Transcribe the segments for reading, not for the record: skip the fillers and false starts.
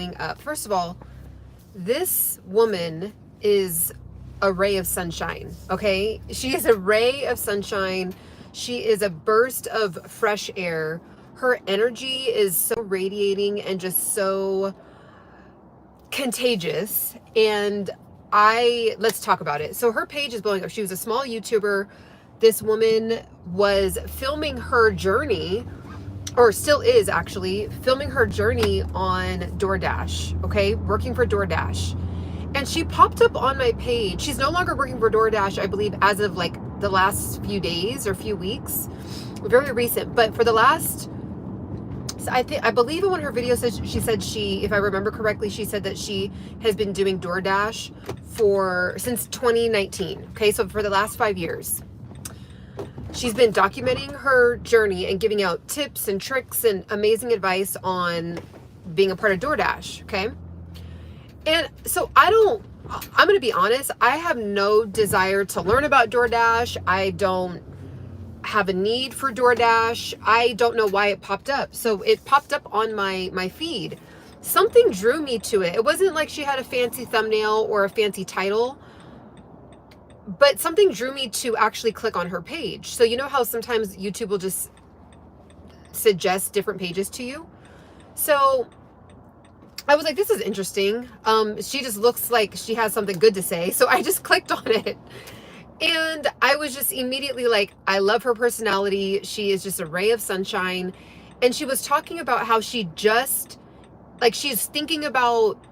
showing up. First of all, this woman is a ray of sunshine, okay? She is a ray of sunshine. She is a burst of fresh air. Her energy is so radiating and just so contagious. And let's talk about it. So her page is blowing up. She was a small YouTuber. This woman was filming her journey, or still is actually filming her journey on DoorDash, okay? Working for DoorDash. And she popped up on my page. She's no longer working for DoorDash, I believe, as of like the last few days or few weeks. Very recent. But for the last, I believe in one of her videos, she said if I remember correctly, she said that she has been doing DoorDash since 2019. Okay, so for the last 5 years. She's been documenting her journey and giving out tips and tricks and amazing advice on being a part of DoorDash, okay? And so I'm going to be honest, I have no desire to learn about DoorDash. I don't have a need for DoorDash. I don't know why it popped up. So it popped up on my feed. Something drew me to it. It wasn't like she had a fancy thumbnail or a fancy title, but something drew me to actually click on her page. So you know how sometimes YouTube will just suggest different pages to you? So I was like, this is interesting. She just looks like she has something good to say. So I just clicked on it. And I was just immediately like, I love her personality. She is just a ray of sunshine. And she was talking about how she's thinking about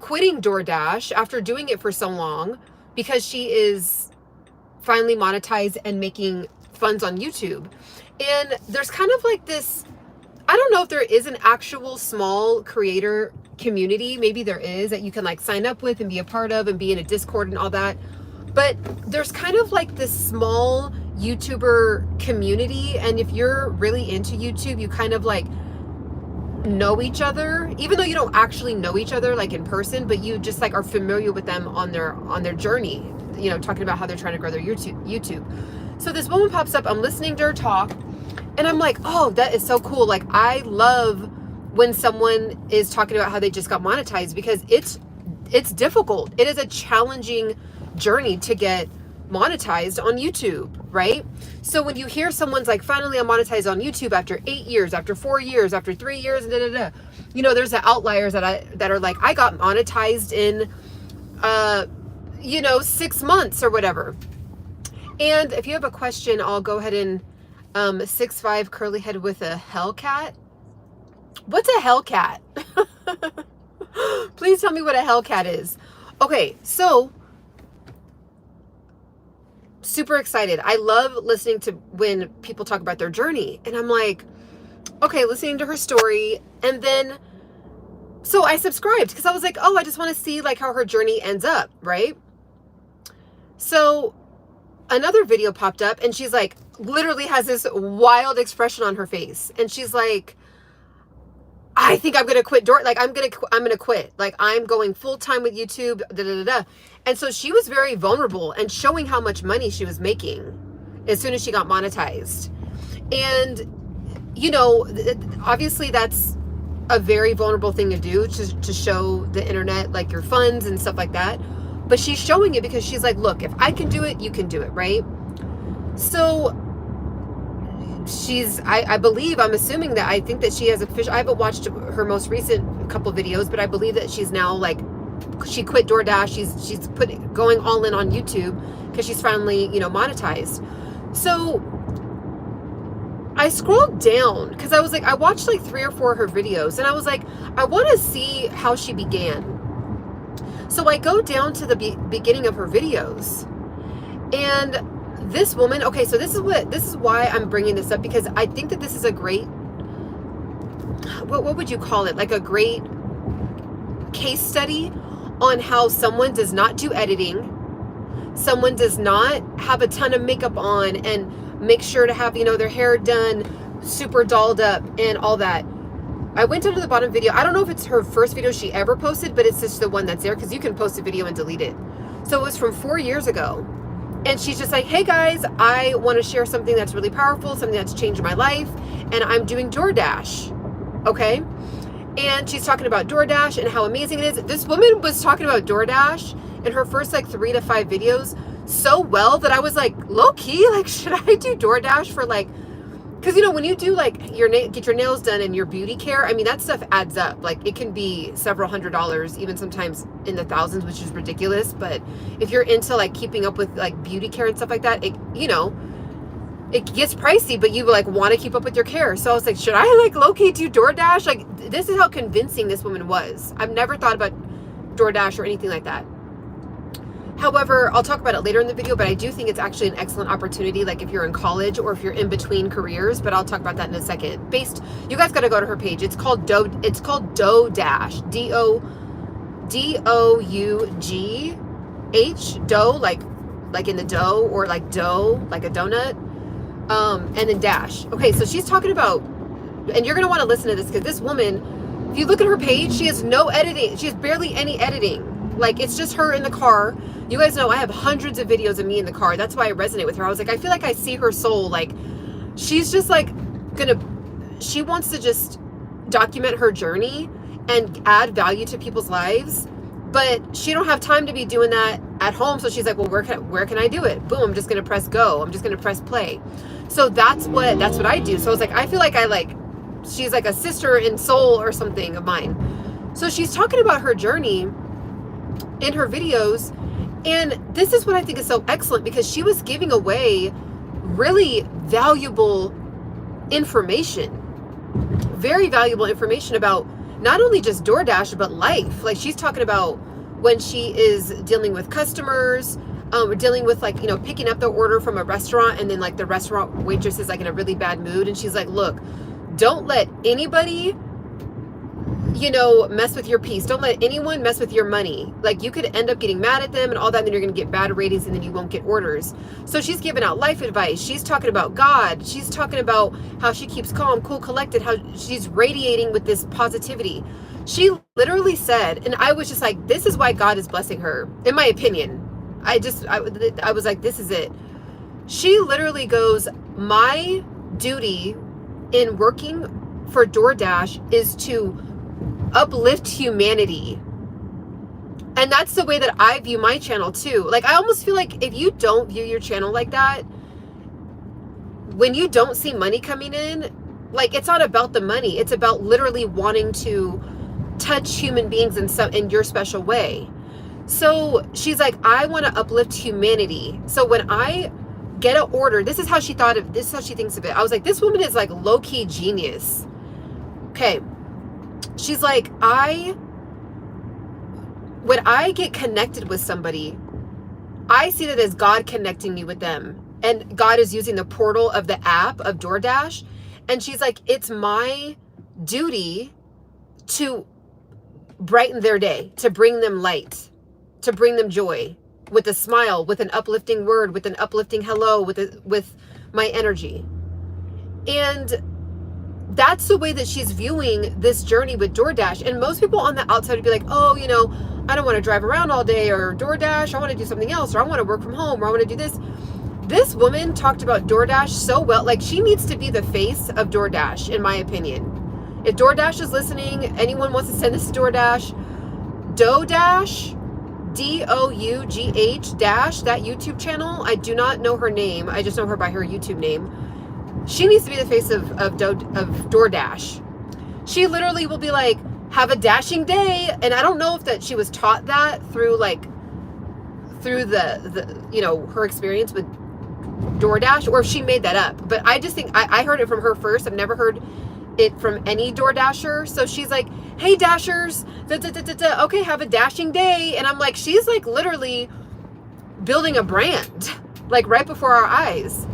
quitting DoorDash after doing it for so long, because she is finally monetized and making funds on YouTube. And there's kind of like this, I don't know if there is an actual small creator community. Maybe there is, that you can like sign up with and be a part of and be in a Discord and all that. But there's kind of like this small YouTuber community. And if you're really into YouTube, you kind of like know each other, even though you don't actually know each other like in person, but you just like are familiar with them on their journey, you know, talking about how they're trying to grow their YouTube. So this woman pops up, I'm listening to her talk, and I'm like, oh, that is so cool. Like, I love when someone is talking about how they just got monetized, because it's difficult. It is a challenging journey to get monetized on YouTube, right? So when you hear someone's like, finally I'm monetized on YouTube after 8 years, after 4 years, after 3 years, you know, there's the outliers that are like, I got monetized in 6 months or whatever. And if you have a question, I'll go ahead and 6'5" curly head with a Hellcat. What's a Hellcat? Please tell me what a Hellcat is. Okay, so super excited. I love listening to when people talk about their journey. And I'm like, okay, listening to her story. And then, so I subscribed because I was like, oh, I just want to see like how her journey ends up, right? So another video popped up and she's like, literally has this wild expression on her face. And she's like, I think I'm going to quit I'm going to quit. Like, I'm going full time with YouTube, And so she was very vulnerable and showing how much money she was making as soon as she got monetized. And, you know, obviously that's a very vulnerable thing to do, to show the internet, like, your funds and stuff like that. But she's showing it because she's like, look, if I can do it, you can do it, right? So I'm assuming that, I think that she has I haven't watched her most recent couple videos, but I believe that she's now like, she quit DoorDash. She's going all in on YouTube because she's finally, you know, monetized. So I scrolled down because I was like, I watched like 3 or 4 of her videos and I was like, I want to see how she began. So I go down to the beginning of her videos, and this woman, okay, so this is why I'm bringing this up, because I think that this is a great, what would you call it? Like a great case study on how someone does not do editing, someone does not have a ton of makeup on and make sure to have, you know, their hair done super dolled up and all that. I went down to the bottom video. I don't know if it's her first video she ever posted, but it's just the one that's there because you can post a video and delete it. So it was from 4 years ago. And she's just like, hey guys, I want to share something that's really powerful, something that's changed my life, and I'm doing DoorDash. Okay? And she's talking about DoorDash and how amazing it is. This woman was talking about DoorDash in her first like 3 to 5 videos so well that I was like, low key, like, should I do DoorDash for like, because you know, when you do like get your nails done and your beauty care, I mean, that stuff adds up. Like, it can be several $100s, even sometimes in the thousands, which is ridiculous. But if you're into like keeping up with like beauty care and stuff like that, it, you know, it gets pricey, but you like want to keep up with your care. So I was like, should I like low-key do DoorDash? Like, this is how convincing this woman was. I've never thought about DoorDash or anything like that. However, I'll talk about it later in the video, but I do think it's actually an excellent opportunity, like if you're in college or if you're in between careers, but I'll talk about that in a second. You guys got to go to her page. It's called DougH, D-O-U-G-H, dough, like in the dough, or like dough, like a donut. And then dash. Okay, so she's talking about, and you're going to want to listen to this, because this woman, if you look at her page, she has no editing. She has barely any editing. Like, it's just her in the car. You guys know I have hundreds of videos of me in the car. That's why I resonate with her. I was like, I feel like I see her soul. Like, she's just like she wants to just document her journey and add value to people's lives, but she don't have time to be doing that at home. So she's like, well, where can I do it? Boom, I'm just going to press go. I'm just going to press play. So that's what I do. So I was like, I feel like she's like a sister in soul or something of mine. So she's talking about her journey in her videos. And this is what I think is so excellent, because she was giving away really valuable information, very valuable information about not only just DoorDash, but life. Like, she's talking about when she is dealing with customers, dealing with like, you know, picking up the order from a restaurant, and then like the restaurant waitress is like in a really bad mood. And she's like, look, don't let anybody, you know, mess with your peace. Don't let anyone mess with your money. Like, you could end up getting mad at them and all that, and then you're going to get bad ratings, and then you won't get orders. So she's giving out life advice. She's talking about God. She's talking about how she keeps calm, cool, collected, how she's radiating with this positivity. She literally said, and I was just like, this is why God is blessing her, in my opinion. I was like, this is it. She literally goes, my duty in working for DoorDash is to uplift humanity. And that's the way that I view my channel too. Like, I almost feel like if you don't view your channel like that, when you don't see money coming in, like, it's not about the money. It's about literally wanting to touch human beings in your special way. So she's like, I want to uplift humanity. So when I get an order, this is how she thinks of it. I was like, this woman is like low-key genius. Okay. She's like, when I get connected with somebody, I see that as God connecting me with them. And God is using the portal of the app of DoorDash. And she's like, it's my duty to brighten their day, to bring them light, to bring them joy, with a smile, with an uplifting word, with an uplifting hello, with my energy. And that's the way that she's viewing this journey with DoorDash. And most people on the outside would be like, oh, you know, I don't want to drive around all day, or DoorDash, I want to do something else, or I want to work from home, or I want to do this. This woman talked about DoorDash so well. Like, she needs to be the face of DoorDash, in my opinion. If DoorDash is listening, anyone wants to send this to DoorDash, DougH, DOUGH dash, that YouTube channel, I do not know her name. I just know her by her YouTube name. She needs to be the face of DoorDash. She literally will be like, have a dashing day. And I don't know if that she was taught that through the you know, her experience with DoorDash, or if she made that up. But I just think I heard it from her first. I've never heard it from any DoorDasher. So she's like, hey Dashers, okay, have a dashing day. And I'm like, she's like literally building a brand, like right before our eyes.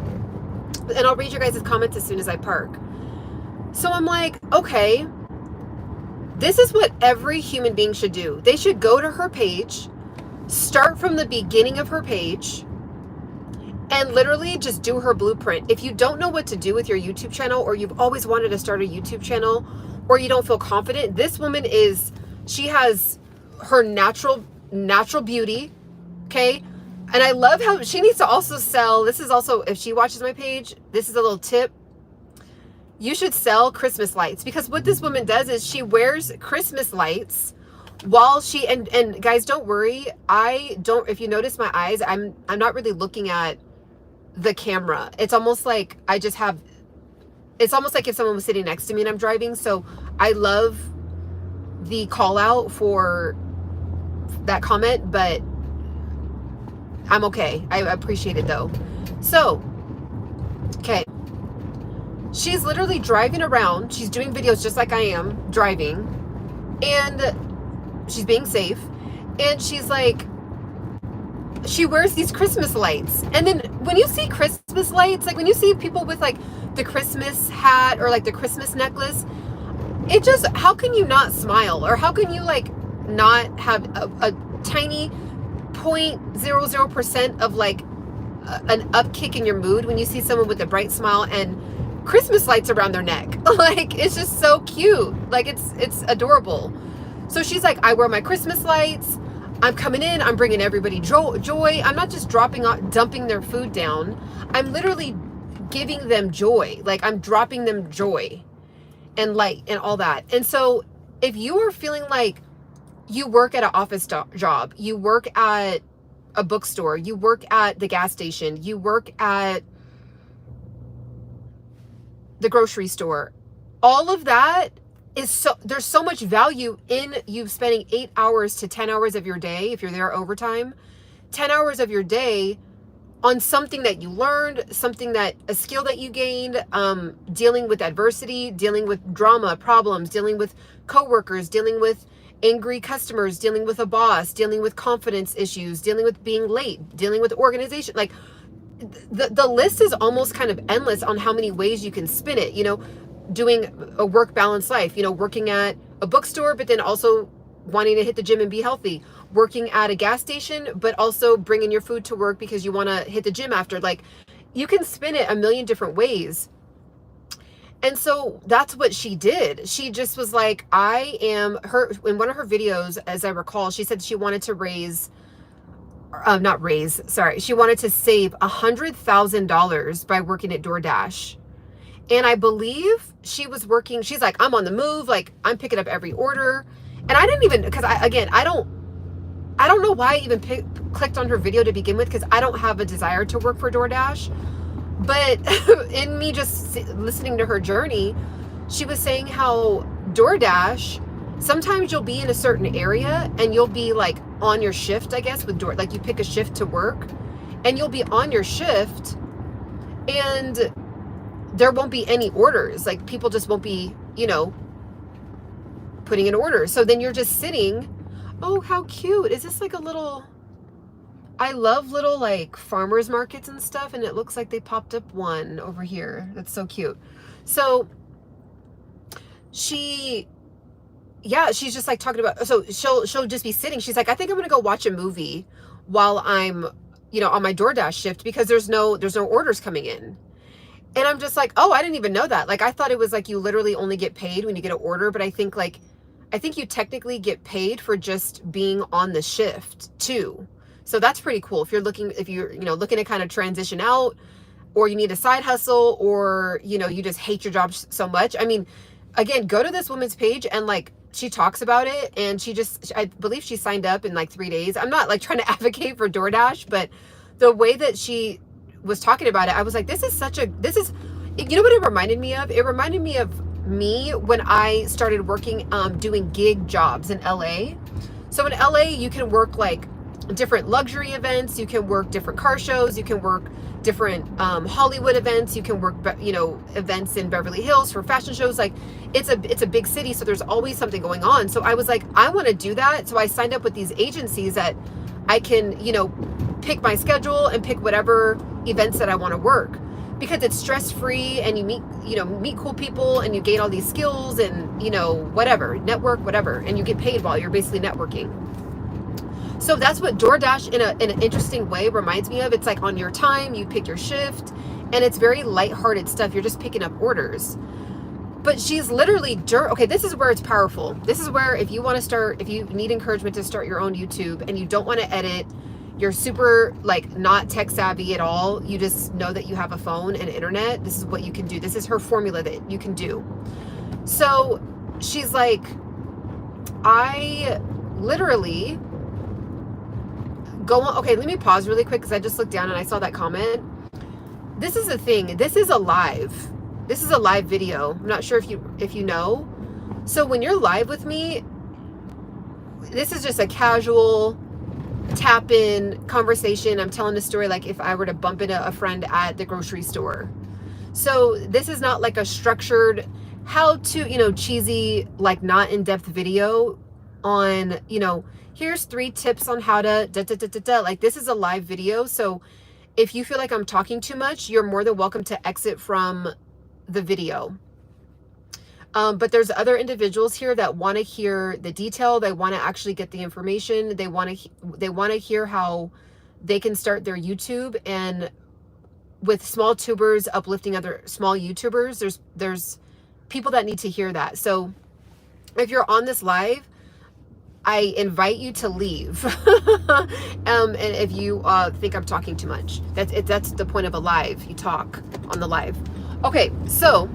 And I'll read your guys' comments as soon as I park. So I'm like, okay, this is what every human being should do. They should go to her page, start from the beginning of her page, and literally just do her blueprint. If you don't know what to do with your YouTube channel, or you've always wanted to start a YouTube channel, or you don't feel confident, this woman she has her natural beauty, okay? And I love how she needs to also sell, this is also, if she watches my page, this is a little tip. you should sell Christmas lights, because what this woman does is she wears Christmas lights while she, and guys, don't worry. If you notice my eyes, I'm not really looking at the camera. It's almost like it's almost like if someone was sitting next to me and I'm driving. So I love the call out for that comment, but I'm okay. I appreciate it though. So, okay. She's literally driving around. She's doing videos just like I am driving, and she's being safe. And she's like, she wears these Christmas lights. And then when you see Christmas lights, like when you see people with like the Christmas hat or like the Christmas necklace, it just, how can you not smile? Or how can you like not have a tiny 0.00% of like an upkick in your mood when you see someone with a bright smile and Christmas lights around their neck? Like, it's just so cute. Like, it's adorable. So she's like, I wear my Christmas lights. I'm coming in. I'm bringing everybody joy. I'm not just dumping their food down. I'm literally giving them joy. Like, I'm dropping them joy and light and all that. And so if you are feeling like you work at an office job, you work at a bookstore, you work at the gas station, you work at the grocery store, all of that is there's so much value in you spending 8 hours to 10 hours of your day, if you're there overtime, 10 hours of your day on something that you learned, a skill that you gained, dealing with adversity, dealing with drama, problems, dealing with coworkers, dealing with angry customers, dealing with a boss, dealing with confidence issues, dealing with being late, dealing with organization. Like, the list is almost kind of endless on how many ways you can spin it, doing a work balance life, working at a bookstore, but then also wanting to hit the gym and be healthy, working at a gas station, but also bringing your food to work because you want to hit the gym after. Like, you can spin it a million different ways. And so that's what she did. She just was like, in one of her videos, as I recall, she said she wanted to she wanted to save $100,000 by working at DoorDash. And I believe she's like, I'm on the move. Like, I'm picking up every order. And I didn't even, because I don't know why I even clicked on her video to begin with, because I don't have a desire to work for DoorDash. But in me just listening to her journey, she was saying how DoorDash, sometimes you'll be in a certain area and you'll be like on your shift, I guess, with like you pick a shift to work and you'll be on your shift and there won't be any orders. Like, people just won't be, putting in orders. So then you're just sitting. Oh, how cute. Is this like a little, I love little like farmers markets and stuff. And it looks like they popped up one over here. That's so cute. So she's just like talking about, so she'll just be sitting. She's like, I think I'm going to go watch a movie while I'm, on my DoorDash shift, because there's no orders coming in. And I'm just like, oh, I didn't even know that. Like, I thought it was like you literally only get paid when you get an order, but I think you technically get paid for just being on the shift too. So that's pretty cool. If you're looking to kind of transition out, or you need a side hustle, or, you just hate your job so much. I mean, again, go to this woman's page and like, she talks about it, and I believe she signed up in like 3 days. I'm not like trying to advocate for DoorDash, but the way that she was talking about it, I was like, this is what it reminded me of? It reminded me of me when I started working, doing gig jobs in LA. So in LA, you can work like different luxury events, you can work different car shows, you can work different Hollywood events, you can work events in Beverly Hills for fashion shows. Like, it's a big city, so there's always something going on. So I was like, I want to do that. So I signed up with these agencies that I can pick my schedule and pick whatever events that I want to work, because it's stress-free and you meet cool people and you gain all these skills and whatever, network, whatever, and you get paid while you're basically networking. So that's what DoorDash in an interesting way reminds me of. It's like on your time, you pick your shift, and it's very lighthearted stuff. You're just picking up orders. But she's literally, okay, this is where it's powerful. This is where if you need encouragement to start your own YouTube and you don't want to edit, you're super like not tech savvy at all, you just know that you have a phone and internet, this is what you can do. This is her formula that you can do. So she's like, I literally go on. Okay, let me pause really quick because I just looked down and I saw that comment. This is the thing. This is a live video. I'm not sure if you know. So when you're live with me, this is just a casual tap in conversation. I'm telling a story like if I were to bump into a friend at the grocery store. So this is not like a structured how to, cheesy, like not in-depth video on, here's 3 tips on how to like this is a live video. So if you feel like I'm talking too much, you're more than welcome to exit from the video. But there's other individuals here that want to hear the detail. They want to actually get the information. They want to hear how they can start their YouTube, and with small tubers uplifting other small YouTubers, there's people that need to hear that. So if you're on this live, I invite you to leave. And if you think I'm talking too much, that's the point of a live. You talk on the live. Okay, so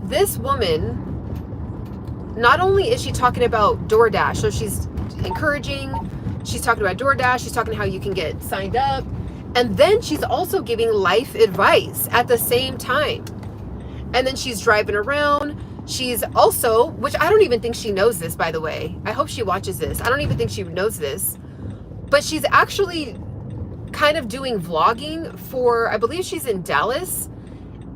this woman, not only is she talking about DoorDash, so she's encouraging, she's talking about DoorDash, she's talking how you can get signed up, and then she's also giving life advice at the same time. And then she's driving around. She's also, which I don't even think she knows this, by the way. I hope she watches this. I don't even think she knows this. But she's actually kind of doing vlogging for, I believe she's in Dallas.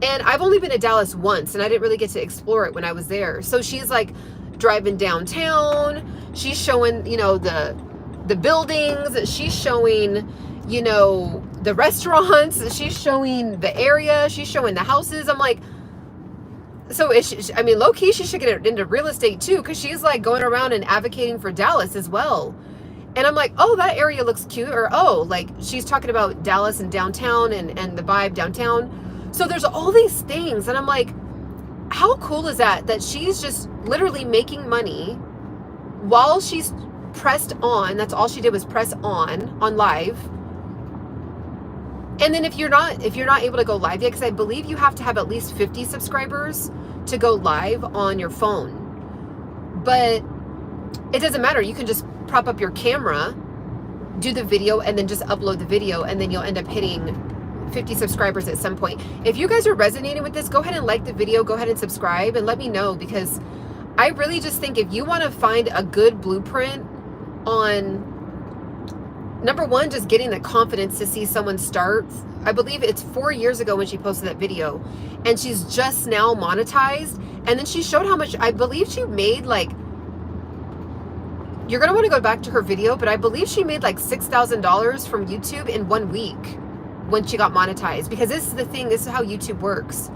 And I've only been to Dallas once, and I didn't really get to explore it when I was there. So she's like driving downtown. She's showing, the buildings. She's showing, the restaurants. She's showing the area. She's showing the houses. I'm like, so low-key, she should get into real estate too, because she's like going around and advocating for Dallas as well. And I'm like, oh, that area looks cute. Or, oh, like she's talking about Dallas and downtown and the vibe downtown. So there's all these things. And I'm like, how cool is that she's just literally making money while she's pressed on. That's all she did was press on live. And then if you're not able to go live yet, because I believe you have to have at least 50 subscribers to go live on your phone. But it doesn't matter. You can just prop up your camera, do the video, and then just upload the video, and then you'll end up hitting 50 subscribers at some point. If you guys are resonating with this, go ahead and like the video, go ahead and subscribe, and let me know, because I really just think if you want to find a good blueprint on, number one, just getting the confidence to see someone start. I believe it's 4 years ago when she posted that video, and she's just now monetized. And then she showed how much, I believe she made, like, you're going to want to go back to her video, but I believe she made like $6,000 from YouTube in 1 week when she got monetized. Because this is the thing, this is how YouTube works.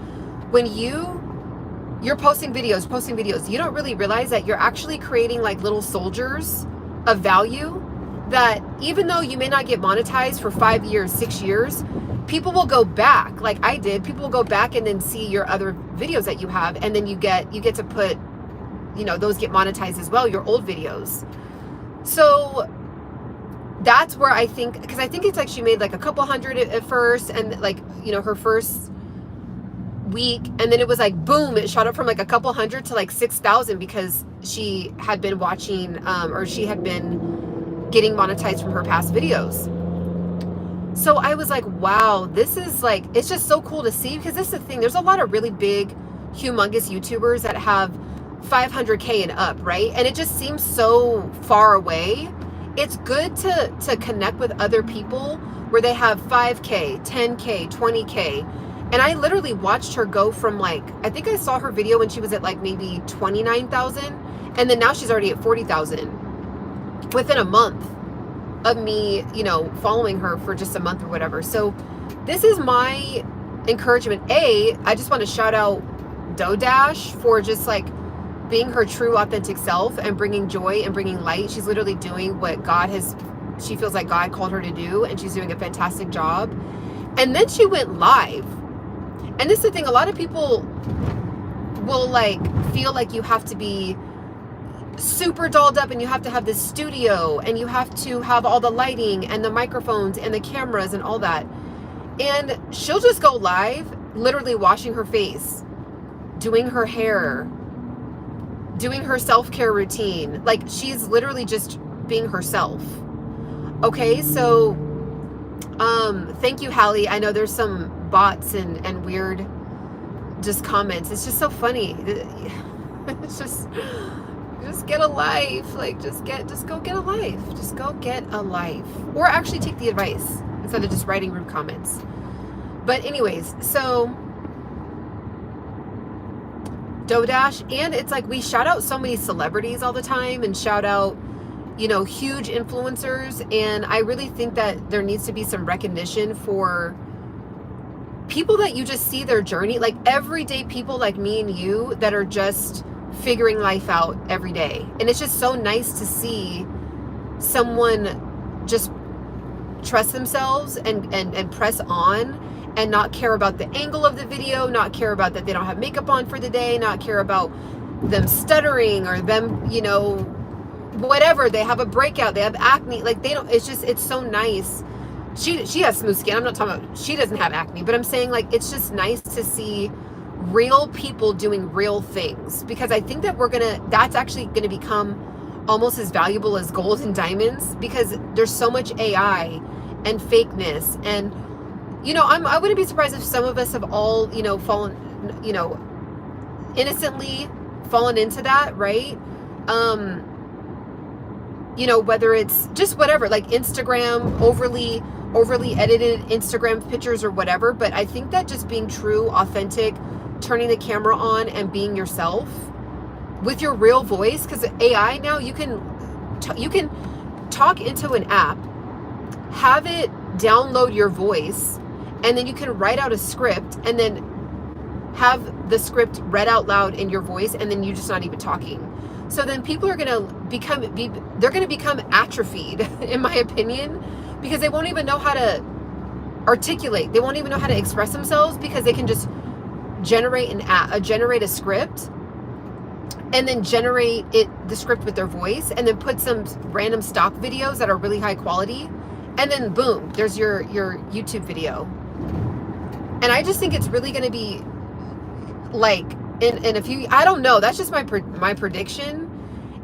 When you're posting videos, you don't really realize that you're actually creating like little soldiers of value, that even though you may not get monetized for 5 years, 6 years, people will go back, like I did. People will go back and then see your other videos that you have, and then you get to put, those get monetized as well, your old videos. So that's where I think, because I think it's like she made like a couple hundred at first, and like, her first week, and then it was like boom, it shot up from like a couple hundred to like 6,000 because she had been watching, or she had been getting monetized from her past videos. So I was like, wow, this is like, it's just so cool to see, because this is the thing, there's a lot of really big, humongous YouTubers that have 500K and up, right? And it just seems so far away. It's good to connect with other people where they have 5K, 10K, 20K. And I literally watched her go from like, I think I saw her video when she was at like maybe 29,000, and then now she's already at 40,000 within a month of me, following her for just a month or whatever. So this is my encouragement. I just want to shout out DoDash for just like being her true authentic self and bringing joy and bringing light. She's literally doing what she feels like God called her to do, and she's doing a fantastic job. And then she went live. And this is the thing, a lot of people will like feel like you have to be super dolled up, and you have to have this studio, and you have to have all the lighting and the microphones and the cameras and all that. And she'll just go live, literally washing her face, doing her hair, doing her self-care routine. Like, she's literally just being herself. Okay, so thank you, Hallie. I know there's some bots and weird just comments. It's just so funny. It's just get a life. Like, just go get a life. Just go get a life. Or actually take the advice instead of just writing rude comments. But anyways, so DoDash, and it's like we shout out so many celebrities all the time and shout out, you know, huge influencers. And I really think that there needs to be some recognition for people that you just see their journey, like everyday people like me and you that are just figuring life out every day. And it's just so nice to see someone just trust themselves and press on and not care about the angle of the video, not care about that they don't have makeup on for the day, not care about them stuttering or them, you know, whatever, they have a breakout, they have acne, like they don't, it's so nice. She has smooth skin. I'm not talking about, she doesn't have acne, but I'm saying, like, it's just nice to see real people doing real things, because I think that that's actually gonna become almost as valuable as gold and diamonds, because there's so much AI and fakeness. And, you know, I wouldn't be surprised if some of us have all, you know, fallen, you know, innocently fallen into that, right? You know, whether it's just whatever, like Instagram, overly edited Instagram pictures or whatever. But I think that just being true, authentic, turning the camera on and being yourself with your real voice, because AI now, you can talk into an app, have it download your voice, and then you can write out a script and then have the script read out loud in your voice, and then you're just not even talking. So then people are going to become atrophied, in my opinion, because they won't even know how to articulate. They won't even know how to express themselves, because they can just generate a script and then generate the script with their voice, and then put some random stock videos that are really high quality, and then boom, there's your YouTube video. And I just think it's really going to be like in a few, I don't know, that's just my prediction.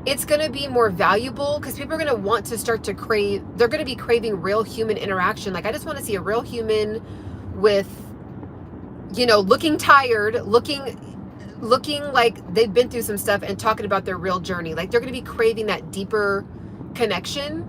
It's going to be more valuable because people are going to want to start to crave, they're going to be craving real human interaction. Like, I just want to see a real human with, you know, looking tired, looking like they've been through some stuff and talking about their real journey. Like, they're going to be craving that deeper connection.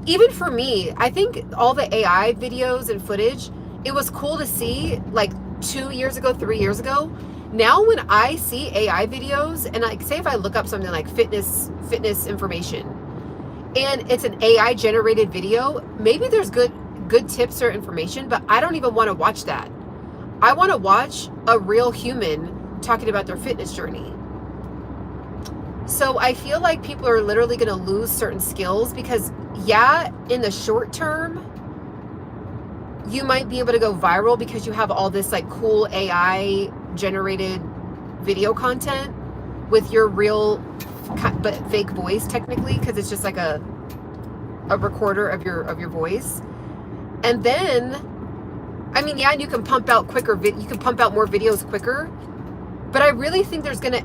Even for me, I think all the AI videos and footage, it was cool to see like 2 years ago, 3 years ago. Now when I see AI videos, and like, say if I look up something like fitness information, and it's an AI generated video, maybe there's good tips or information, but I don't even want to watch that. I want to watch a real human talking about their fitness journey. So I feel like people are literally going to lose certain skills, because yeah, in the short term, you might be able to go viral because you have all this like cool AI generated video content with your real but fake voice, technically, because it's just like a recorder of your voice. And then, I mean, yeah, and you can pump out quicker, you can pump out more videos quicker, but I really think it's gonna,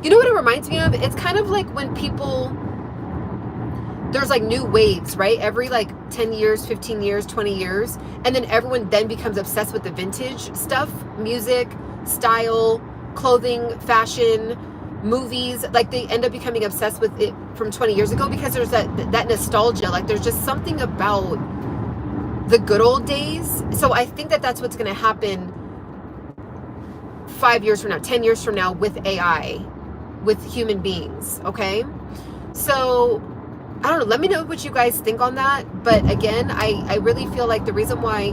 you know what it reminds me of? It's kind of like when people, there's like new waves, right? Every like 10 years, 15 years, 20 years. And then everyone then becomes obsessed with the vintage stuff, music, style, clothing, fashion, movies. Like, they end up becoming obsessed with it from 20 years ago, because there's that nostalgia. Like, there's just something about the good old days. So I think that that's what's going to happen 5 years from now, 10 years from now, with AI, with human beings. Okay. So I don't know. Let me know what you guys think on that. But again, I really feel like the reason why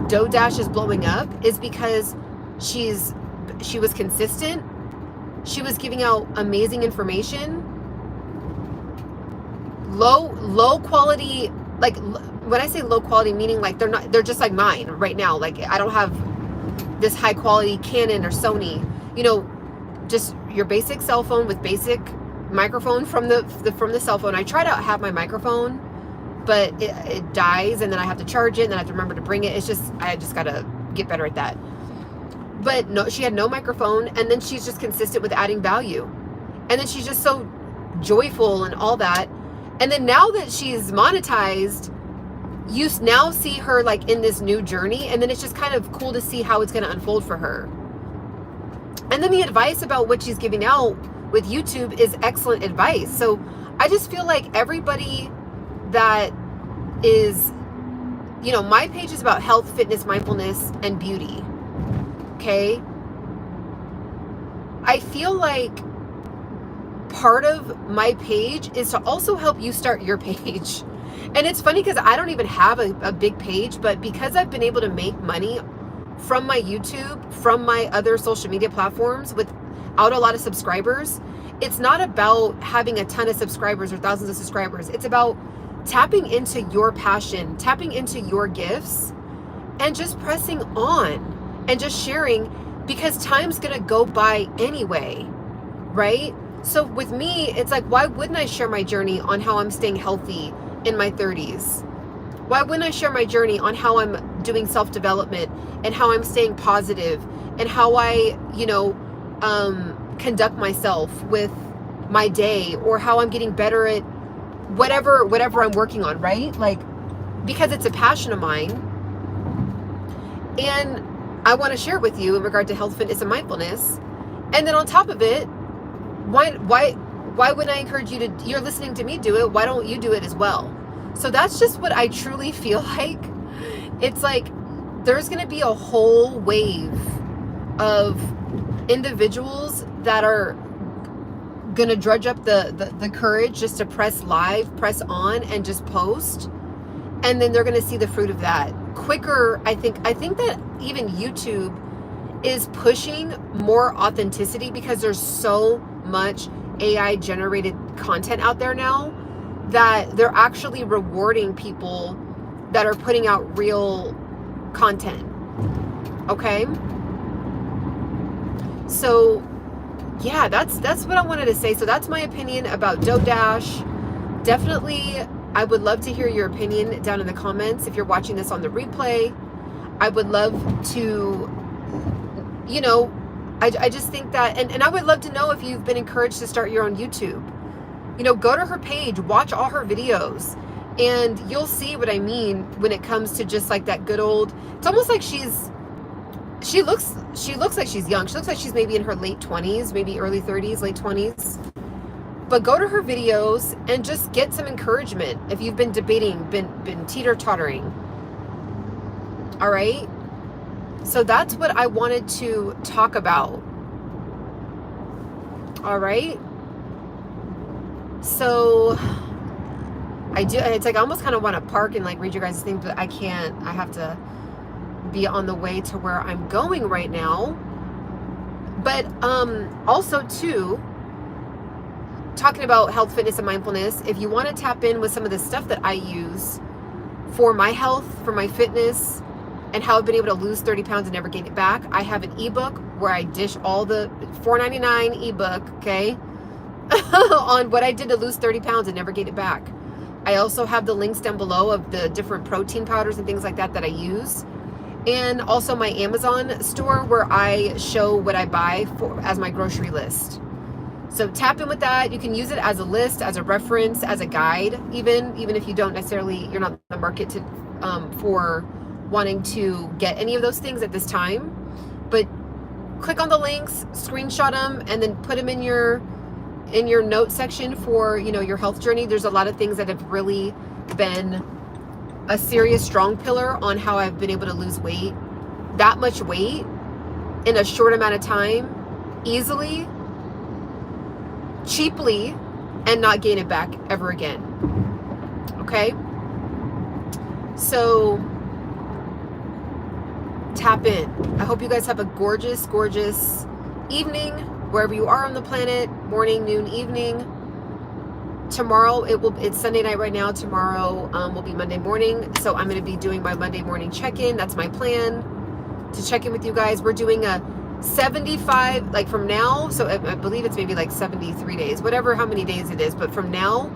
DoDash is blowing up is because she was consistent. She was giving out amazing information. Low quality, like, when I say low quality, meaning like they're just like mine right now. Like, I don't have this high quality Canon or Sony, you know, just your basic cell phone with basic microphone from the cell phone. I try to have my microphone, but it dies, and then I have to charge it, and then I have to remember to bring it. I just gotta get better at that. But no, she had no microphone, and then she's just consistent with adding value. And then she's just so joyful and all that. And then now that she's monetized, you now see her like in this new journey, and then it's just kind of cool to see how it's going to unfold for her. And then the advice about what she's giving out with YouTube is excellent advice. So I just feel like everybody that is, you know, my page is about health, fitness, mindfulness, and beauty. Okay. I feel like part of my page is to also help you start your page. And it's funny because I don't even have a big page, but because I've been able to make money from my YouTube, from my other social media platforms without a lot of subscribers, it's not about having a ton of subscribers or thousands of subscribers. It's about tapping into your passion, tapping into your gifts, and just pressing on and just sharing, because time's gonna go by anyway, right? So with me, it's like, why wouldn't I share my journey on how I'm staying healthy in my 30s? Why wouldn't I share my journey on how I'm doing self-development and how I'm staying positive and how I, you know, conduct myself with my day, or how I'm getting better at whatever I'm working on, right? Like, because it's a passion of mine, and I want to share it with you in regard to health, fitness, and mindfulness. And then on top of it, why wouldn't I encourage you to, you're listening to me do it, why don't you do it as well? So that's just what I truly feel like. It's like there's going to be a whole wave of individuals that are going to drudge up the courage just to press live, press on, and just post. And then they're going to see the fruit of that quicker. I think that even YouTube is pushing more authenticity, because there's so much AI generated content out there now that they're actually rewarding people that are putting out real content. Okay? So yeah, that's what I wanted to say. So that's my opinion about DoDash. Definitely, I would love to hear your opinion down in the comments. If you're watching this on the replay, I would love to, you know, I just think that, and I would love to know if you've been encouraged to start your own YouTube. You know, go to her page, watch all her videos, and you'll see what I mean when it comes to just like that good old, it's almost like she looks like she's young. She looks like she's maybe in her late 20s, maybe early 30s, late 20s. But go to her videos and just get some encouragement if you've been debating, been teeter-tottering. All right? So that's what I wanted to talk about. All right? So it's like I almost kind of want to park and like read your guys' thing, but I can't. I have to be on the way to where I'm going right now. But also too, talking about health, fitness, and mindfulness, if you want to tap in with some of the stuff that I use for my health, for my fitness, and how I've been able to lose 30 pounds and never gain it back, I have an ebook where I dish all the $4.99 ebook, okay, on what I did to lose 30 pounds and never gain it back. I also have the links down below of the different protein powders and things like that I use. And also my Amazon store where I show what I buy as my grocery list. So tap in with that. You can use it as a list, as a reference, as a guide, even if you don't necessarily, you're not in the market to for wanting to get any of those things at this time. But click on the links, screenshot them, and then put them in your note section for, you know, your health journey. There's a lot of things that have really been a serious strong pillar on how I've been able to lose weight, that much weight in a short amount of time, easily, cheaply, and not gain it back ever again. Okay? So tap in. I hope you guys have a gorgeous, gorgeous evening wherever you are on the planet, morning, noon, evening. Tomorrow, it's Sunday night right now. Tomorrow will be Monday morning. So I'm going to be doing my Monday morning check-in. That's my plan, to check in with you guys. We're doing a 75, like from now, so I believe it's maybe like 73 days, whatever, how many days it is, but from now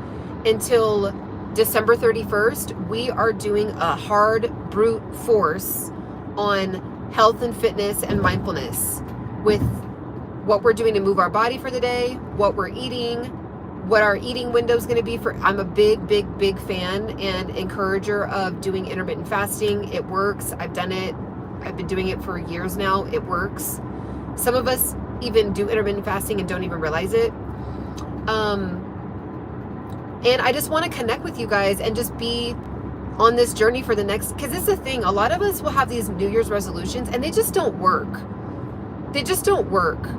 until December 31st, we are doing a hard brute force on health and fitness and mindfulness with what we're doing to move our body for the day, what we're eating, what our eating window is going to be for. I'm a big fan and encourager of doing intermittent fasting. It works. I've done it. I've been doing it for years now. It works. Some of us even do intermittent fasting and don't even realize it. And I just want to connect with you guys and just be on this journey for the next, because it's the thing, a lot of us will have these New Year's resolutions and they just don't work. They just don't work.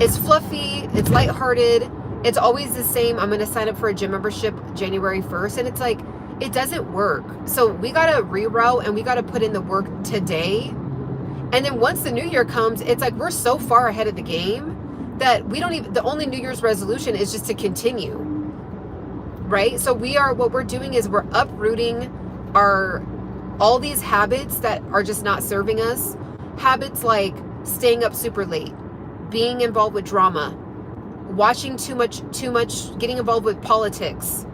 It's fluffy, it's lighthearted, it's always the same. I'm going to sign up for a gym membership January 1st. And it's like, it doesn't work. So we got to reroute and we got to put in the work today. And then once the new year comes, it's like we're so far ahead of the game that we don't even, the only New Year's resolution is just to continue. Right? So what we're doing is we're uprooting all these habits that are just not serving us. Habits like staying up super late, being involved with drama, watching too much, getting involved with politics.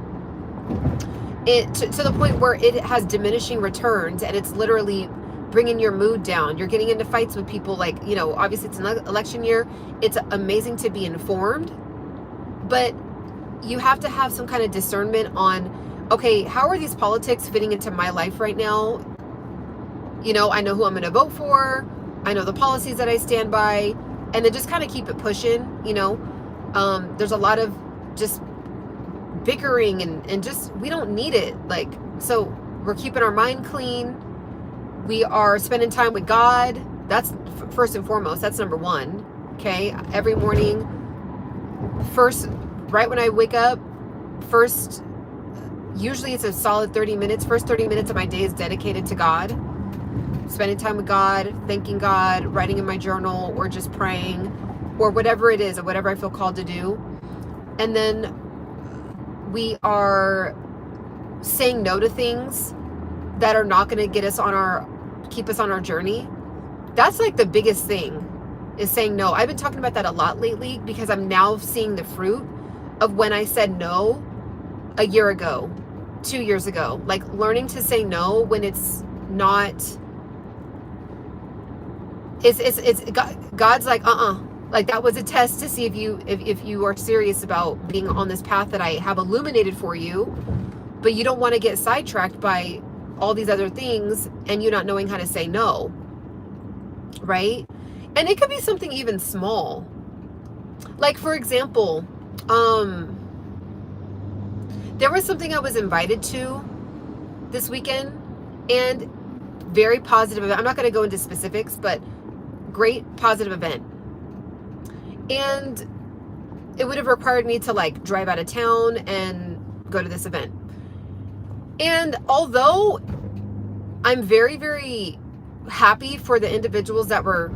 To the point where it has diminishing returns and it's literally bringing your mood down. You're getting into fights with people, like, obviously it's an election year. It's amazing to be informed, but you have to have some kind of discernment on, okay, how are these politics fitting into my life right now? I know who I'm going to vote for. I know the policies that I stand by, and then just kind of keep it pushing. There's a lot of just bickering and just, we don't need it. Like, so we're keeping our mind clean. We are spending time with God. That's first and foremost. That's number one. Okay. Every morning, right when I wake up, usually it's a solid 30 minutes. First 30 minutes of my day is dedicated to God. Spending time with God, thanking God, writing in my journal, or just praying, or whatever it is, or whatever I feel called to do. And then we are saying no to things that are not going to keep us on our journey. That's like the biggest thing, is saying no. I've been talking about that a lot lately because I'm now seeing the fruit of when I said no a year ago, 2 years ago. Like, learning to say no when it's not, it's God's like, like, that was a test to see if you are serious about being on this path that I have illuminated for you, but you don't want to get sidetracked by all these other things and you not knowing how to say no. Right? And it could be something even small. Like, for example, there was something I was invited to this weekend, and very positive event. I'm not going to go into specifics, but great positive event. And it would have required me to like drive out of town and go to this event. And although I'm very, very happy for the individuals that were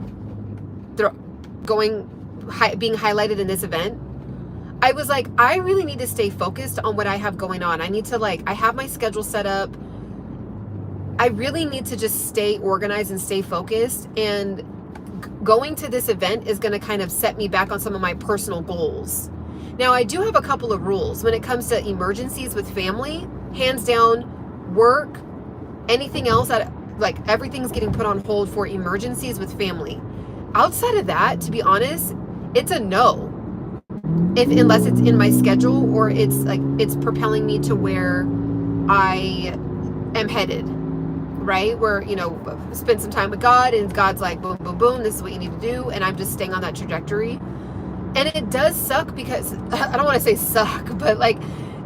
being highlighted in this event, I was like, I really need to stay focused on what I have going on. I need to, like, I have my schedule set up. I really need to just stay organized and stay focused. And going to this event is going to kind of set me back on some of my personal goals. Now, I do have a couple of rules when it comes to emergencies with family. Hands down, work, anything else that, like, everything's getting put on hold for emergencies with family. Outside of that, to be honest, it's a no. Unless it's in my schedule or it's like it's propelling me to where I am headed, right? Where, spend some time with God and God's like, boom, boom, boom, this is what you need to do. And I'm just staying on that trajectory. And it does suck because, I don't want to say suck, but like,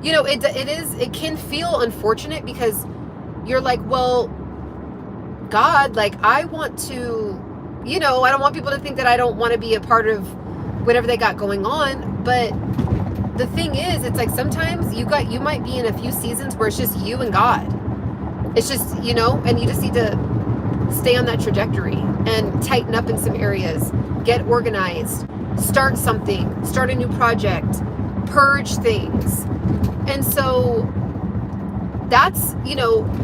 it can feel unfortunate because you're like, well, God, like, I want to, I don't want people to think that I don't want to be a part of whatever they got going on. But the thing is, it's like sometimes you might be in a few seasons where it's just you and God. It's just, and you just need to stay on that trajectory and tighten up in some areas, get organized, start something, start a new project, purge things. And so that's,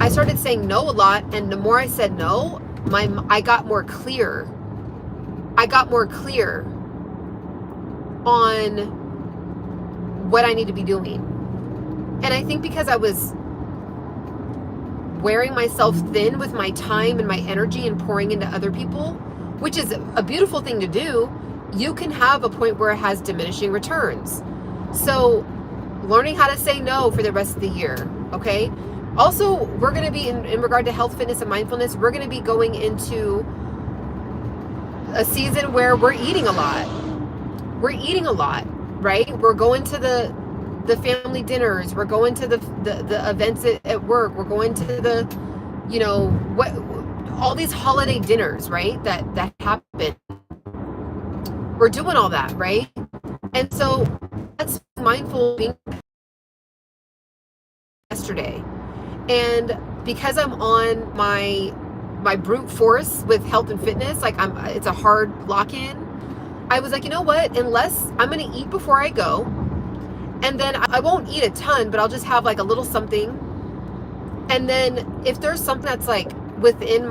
I started saying no a lot. And the more I said no, I got more clear I got more clear on what I need to be doing. And I think because I was wearing myself thin with my time and my energy and pouring into other people, which is a beautiful thing to do, you can have a point where it has diminishing returns. So learning how to say no for the rest of the year, okay? Also, we're going to be, in regard to health, fitness, and mindfulness, we're going to be going into a season where we're eating a lot. We're eating a lot, right? We're going to the family dinners. We're going to the events at work. We're going to the, what, all these holiday dinners, right? That happen. We're doing all that, right? And so that's mindful being yesterday. And because I'm on my brute force with health and fitness, like it's a hard lock-in. I was like, you know what? Unless I'm going to eat before I go, and then I won't eat a ton, but I'll just have like a little something. And then if there's something that's like within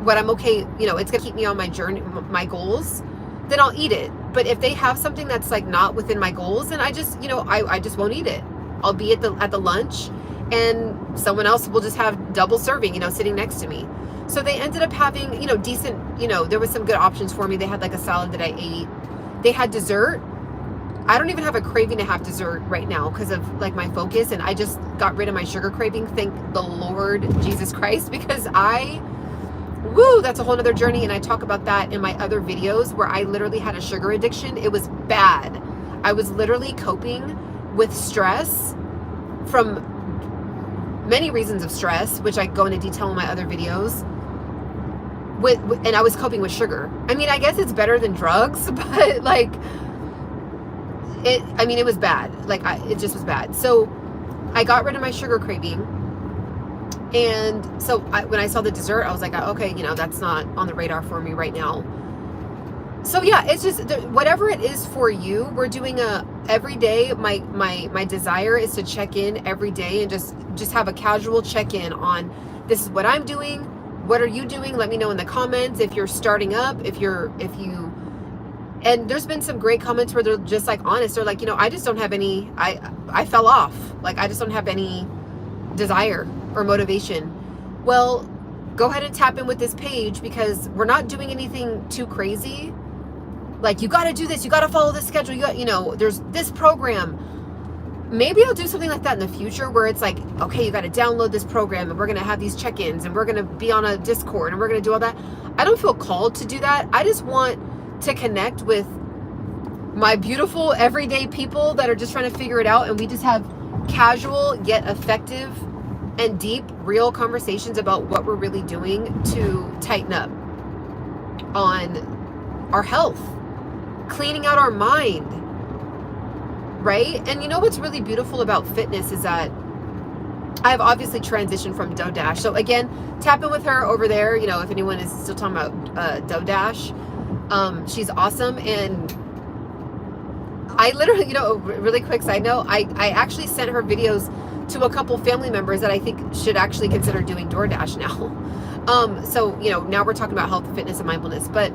what I'm okay, it's going to keep me on my journey, my goals, then I'll eat it. But if they have something that's like not within my goals, then I just, I just won't eat it. I'll be at the lunch, and someone else will just have double serving, sitting next to me. So they ended up having, decent, there was some good options for me. They had like a salad that I ate. They had dessert. I don't even have a craving to have dessert right now because of like my focus, and I just got rid of my sugar craving. Thank the Lord Jesus Christ, because that's a whole nother journey. And I talk about that in my other videos where I literally had a sugar addiction. It was bad. I was literally coping with stress from many reasons of stress, which I go into detail in my other videos. And I was coping with sugar. I mean, I guess it's better than drugs, but like, it was bad. Like, it just was bad. So I got rid of my sugar craving. And so when I saw the dessert, I was like, okay, that's not on the radar for me right now. So yeah, it's just whatever it is for you. We're doing every day. My desire is to check in every day and just have a casual check-in on, this is what I'm doing. What are you doing? Let me know in the comments if you're starting up, if you, and there's been some great comments where they're just like honest. They're like, I just don't have any, I fell off. Like, I just don't have any desire or motivation. Well, go ahead and tap in with this page, because we're not doing anything too crazy. Like, you got to do this, you got to follow this schedule, there's this program. Maybe I'll do something like that in the future where it's like, okay, you got to download this program, and we're going to have these check-ins, and we're going to be on a Discord, and we're going to do all that. I don't feel called to do that. I just want to connect with my beautiful everyday people that are just trying to figure it out, and we just have casual yet effective and deep, real conversations about what we're really doing to tighten up on our health, cleaning out our mind, right? And what's really beautiful about fitness is that I've obviously transitioned from DoDash. So again, tap in with her over there, if anyone is still talking about DoDash. She's awesome. And I literally, really quick side note, I actually sent her videos to a couple family members that I think should actually consider doing DoorDash now. So, now we're talking about health, fitness, and mindfulness. But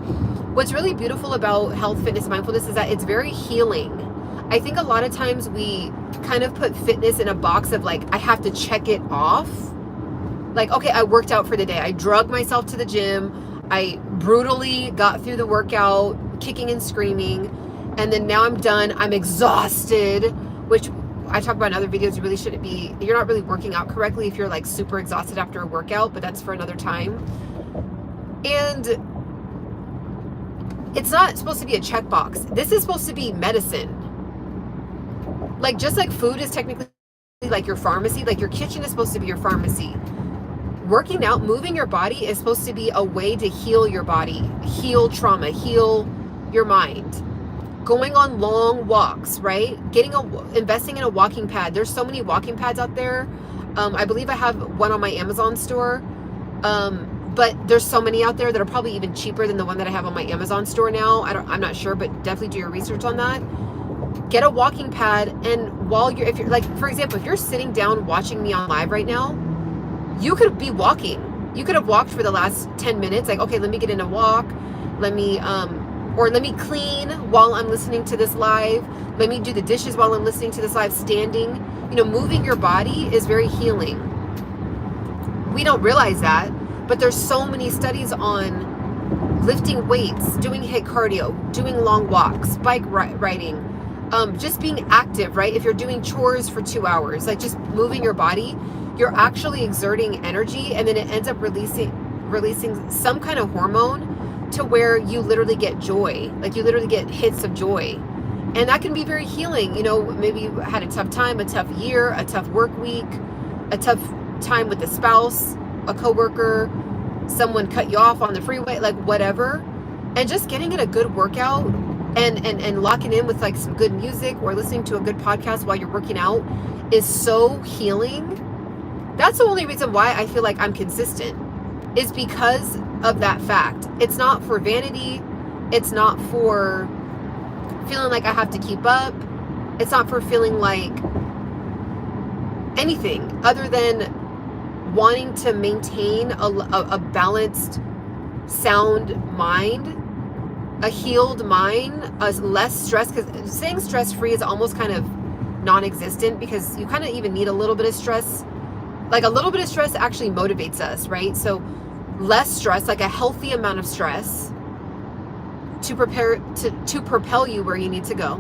what's really beautiful about health, fitness, and mindfulness is that it's very healing. I think a lot of times we kind of put fitness in a box of like, I have to check it off. Like, okay, I worked out for the day. I drug myself to the gym. I brutally got through the workout, kicking and screaming. And then now I'm done. I'm exhausted, which I talk about in other videos. You really shouldn't be, you're not really working out correctly if you're like super exhausted after a workout, but that's for another time. And it's not supposed to be a checkbox. This is supposed to be medicine. Like, just like food is technically like your pharmacy, like your kitchen is supposed to be your pharmacy. Working out, moving your body is supposed to be a way to heal your body, heal trauma, heal your mind. Going on long walks, right? Investing in a walking pad. There's so many walking pads out there. I believe I have one on my Amazon store. But there's so many out there that are probably even cheaper than the one that I have on my Amazon store now. I'm not sure, but definitely do your research on that. Get a walking pad, and if you're like, for example, if you're sitting down watching me on live right now, you could be walking. You could have walked for the last 10 minutes. Like, okay, let me get in a walk. Let me, or let me clean while I'm listening to this live. Let me do the dishes while I'm listening to this live standing. You know, moving your body is very healing. We don't realize that, but there's so many studies on lifting weights, doing HIIT cardio, doing long walks, bike riding, just being active, right? If you're doing chores for 2 hours, like just moving your body, you're actually exerting energy, and then it ends up releasing some kind of hormone to where you literally get joy. Like you literally get hits of joy. And that can be very healing. You know, maybe you had a tough time, a tough year, a tough work week, a tough time with a spouse, a coworker, someone cut you off on the freeway, like whatever. And just getting in a good workout and locking in with like some good music or listening to a good podcast while you're working out is so healing. That's the only reason why I feel like I'm consistent, is because of that fact. It's not for vanity. It's not for feeling like I have to keep up. It's not for feeling like anything other than wanting to maintain a balanced, sound mind, a healed mind, a less stress, because saying stress-free is almost kind of non-existent, because you kind of even need a little bit of stress. Like a little bit of stress actually motivates us, right? So less stress, like a healthy amount of stress to prepare to propel you where you need to go,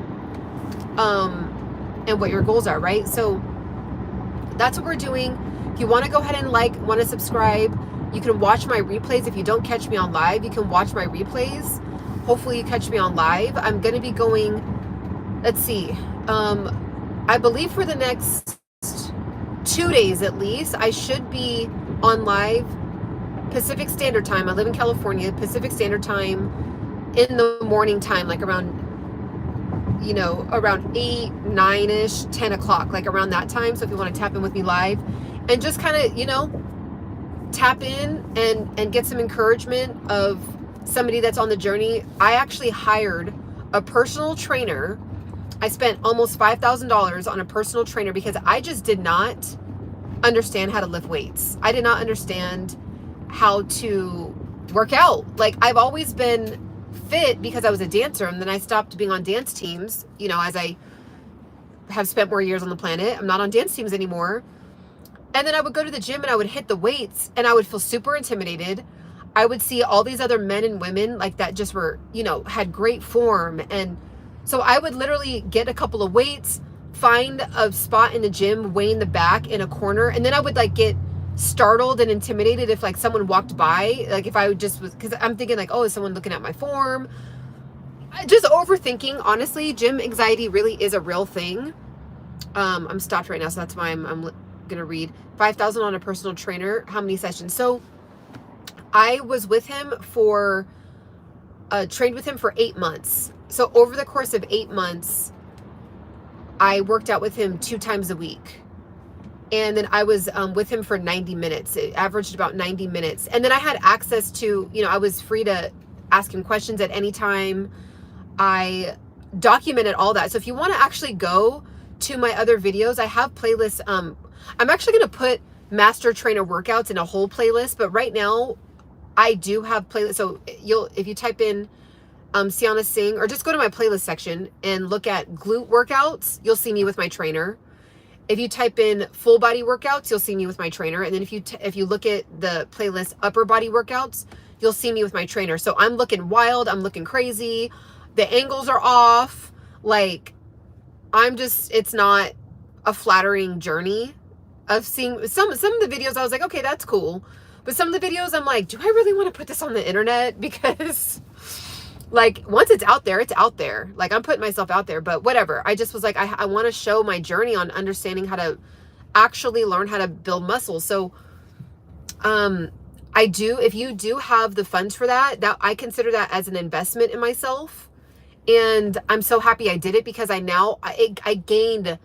and what your goals are, right? So that's what we're doing. If you want to go ahead and want to subscribe, you can watch my replays. If you don't catch me on live, you can watch my replays. Hopefully you catch me on live. I'm going to be going, let's see, I believe for the next 2 days at least, I should be on live Pacific Standard Time. I live in California, Pacific Standard Time in the morning time, like around, you know, around 8, 9-ish, 10 o'clock, like around that time. So if you want to tap in with me live and just kind of, you know, tap in and get some encouragement of somebody that's on the journey. I actually hired a personal trainer. I spent almost $5,000 on a personal trainer because I just did not understand how to lift weights. I did not understand how to work out. Like, I've always been fit because I was a dancer, and then I stopped being on dance teams, you know, as I have spent more years on the planet. I'm not on dance teams anymore. And then I would go to the gym and I would hit the weights and I would feel super intimidated. I would see all these other men and women like that just were, you know, had great form. And so I would literally get a couple of weights, find a spot in the gym way in the back in a corner, and then I would like get startled and intimidated if like someone walked by, like if I would just was, because I'm thinking like, oh, is someone looking at my form? Just overthinking. Honestly, gym anxiety really is a real thing. I'm stopped right now, so that's why I'm gonna read. 5,000 on a personal trainer. How many sessions? So I was with him for trained with him for 8 months. So over the course of 8 months, I worked out with him 2 times a week. And then I was with him for 90 minutes. It averaged about 90 minutes. And then I had access to, you know, I was free to ask him questions at any time. I documented all that. So if you want to actually go to my other videos, I have playlists. I'm actually going to put master trainer workouts in a whole playlist, but right now I do have playlists. So if you type in Ciana Singh, or just go to my playlist section and look at glute workouts, you'll see me with my trainer. If you type in full body workouts, you'll see me with my trainer. And then if you look at the playlist upper body workouts, you'll see me with my trainer. So I'm looking wild. I'm looking crazy. The angles are off. Like, it's not a flattering journey of seeing some of the videos. I was like, okay, that's cool. But some of the videos I'm like, do I really want to put this on the internet? Because like, once it's out there, it's out there. Like, I'm putting myself out there, but whatever. I just was like, I want to show my journey on understanding how to actually learn how to build muscle. So, if you do have the funds for that I consider that as an investment in myself. And I'm so happy I did it, because I gained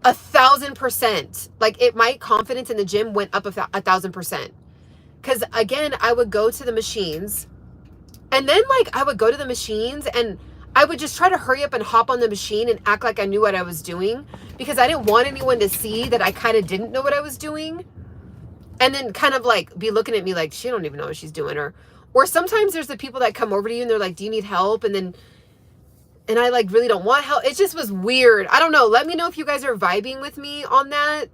1,000%. Like, my confidence in the gym went up 1,000%. Because again, I would go to the machines, and then like I would go to the machines and I would just try to hurry up and hop on the machine and act like I knew what I was doing, because I didn't want anyone to see that I kind of didn't know what I was doing. and then kind of like be looking at me like she don't even know what she's doing, or sometimes there's the people that come over to you and they're like, do you need help? And I like really don't want help. It just was weird. I don't know. Let me know if you guys are vibing with me on that.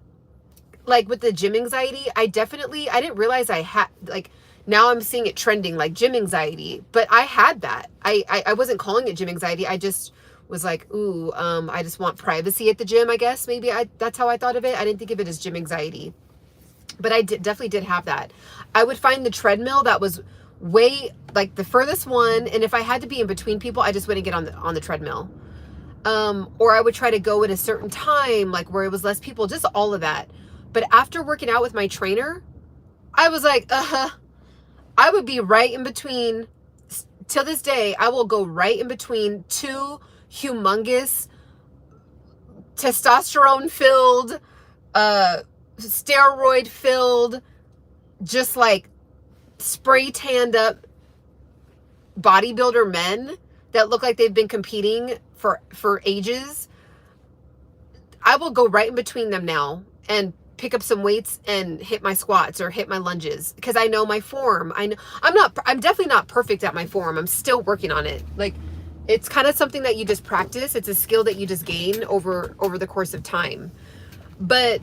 Like with the gym anxiety, I didn't realize I had, like, now I'm seeing it trending, like gym anxiety, but I had that. I wasn't calling it gym anxiety. I just was like, ooh, I just want privacy at the gym, I guess. Maybe that's how I thought of it. I didn't think of it as gym anxiety, but I definitely did have that. I would find the treadmill that was way, like, the furthest one, and if I had to be in between people, I just wouldn't get on the treadmill. Or I would try to go at a certain time, like where it was less people, just all of that. But after working out with my trainer, I was like, I would be right in between. Till this day, I will go right in between two humongous, testosterone-filled, steroid-filled, just like spray tanned up bodybuilder men that look like they've been competing for ages. I will go right in between them now and pick up some weights and hit my squats or hit my lunges because I know my form. I know I'm definitely not perfect at my form. I'm still working on it. Like, it's kind of something that you just practice. It's a skill that you just gain over the course of time. But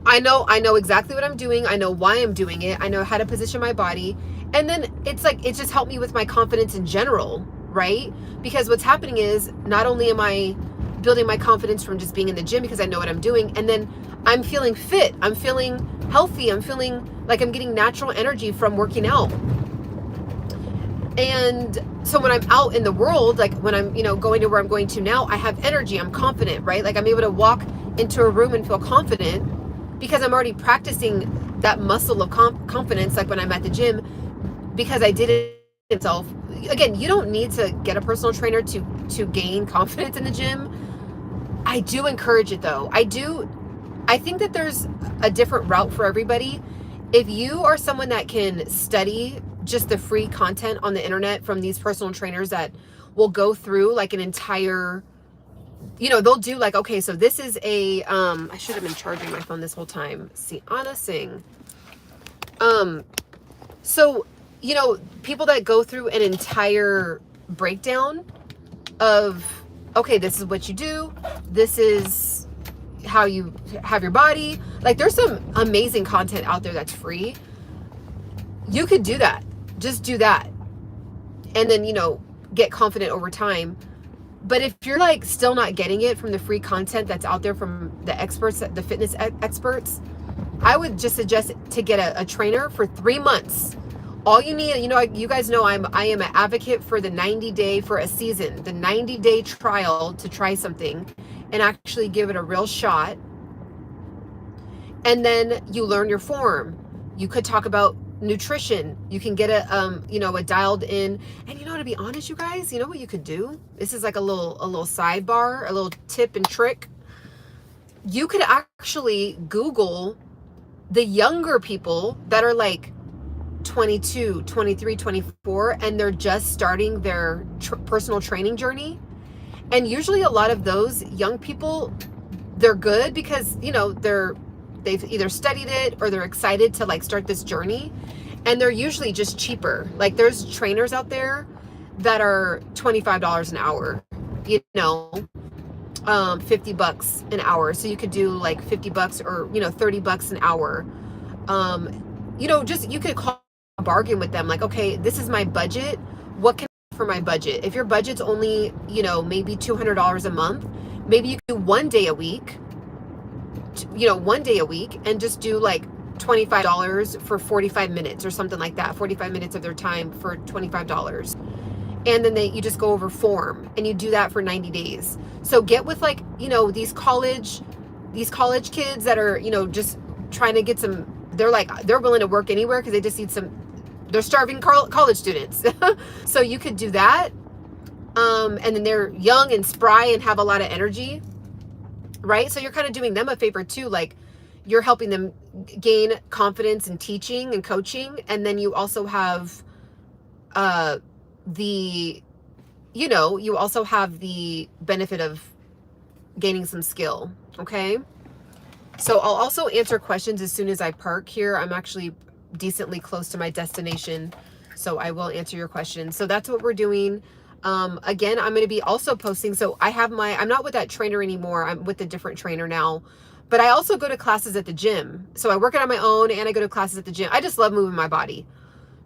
I know exactly what I'm doing. I know why I'm doing it. I know how to position my body. And then it's like, it just helped me with my confidence in general, right? Because what's happening is not only am I building my confidence from just being in the gym because I know what I'm doing, and then I'm feeling fit, I'm feeling healthy, I'm feeling like I'm getting natural energy from working out. And so when I'm out in the world, like when I'm, going to where I'm going to now, I have energy, I'm confident, right? Like I'm able to walk into a room and feel confident because I'm already practicing that muscle of confidence, like when I'm at the gym, because I did it myself. Again, you don't need to get a personal trainer to gain confidence in the gym. I do encourage it though. I think that there's a different route for everybody. If you are someone that can study just the free content on the internet from these personal trainers that will go through like an entire, they'll do like, okay, so this is I should have been charging my phone this whole time. Ciana Singh. So, people that go through an entire breakdown of, okay, this is what you do. This is how you have your body. Like, there's some amazing content out there that's free. You could do that. Just do that. And then, get confident over time. But if you're like still not getting it from the free content that's out there from the experts, the fitness experts, I would just suggest to get a trainer for 3 months. All you need, you guys know I am an advocate for the 90-day for a season, the 90-day trial to try something and actually give it a real shot. And then you learn your form. You could talk about nutrition. You can get a dialed in. And to be honest, you guys, you know what you could do? This is like a little sidebar, a little tip and trick. You could actually Google the younger people that are like 22, 23, 24, and they're just starting their personal training journey. And usually a lot of those young people, they're good because, they've either studied it or they're excited to like start this journey, and they're usually just cheaper. Like, there's trainers out there that are $25 an hour, $50 an hour. So you could do like $50 or, $30 an hour. You could call a bargain with them. Like, okay, this is my budget. What can I do for my budget? If your budget's only, maybe $200 a month, maybe you can do 1 day a week, 1 day a week, and just do like $25 for 45 minutes or something like that. 45 minutes of their time for $25. And then you just go over form, and you do that for 90 days. So get with like, these college kids that are, just trying to get some, they're willing to work anywhere because they just need they're starving college students. So you could do that. And then they're young and spry and have a lot of energy, right? So you're kind of doing them a favor too. Like, you're helping them gain confidence in teaching and coaching. And then you also have, you also have the benefit of gaining some skill. Okay. So I'll also answer questions as soon as I park here. I'm actually decently close to my destination, so I will answer your questions. So that's what we're doing. Again, I'm going to be also posting. So I'm not with that trainer anymore. I'm with a different trainer now, but I also go to classes at the gym. So I work out on my own and I go to classes at the gym. I just love moving my body.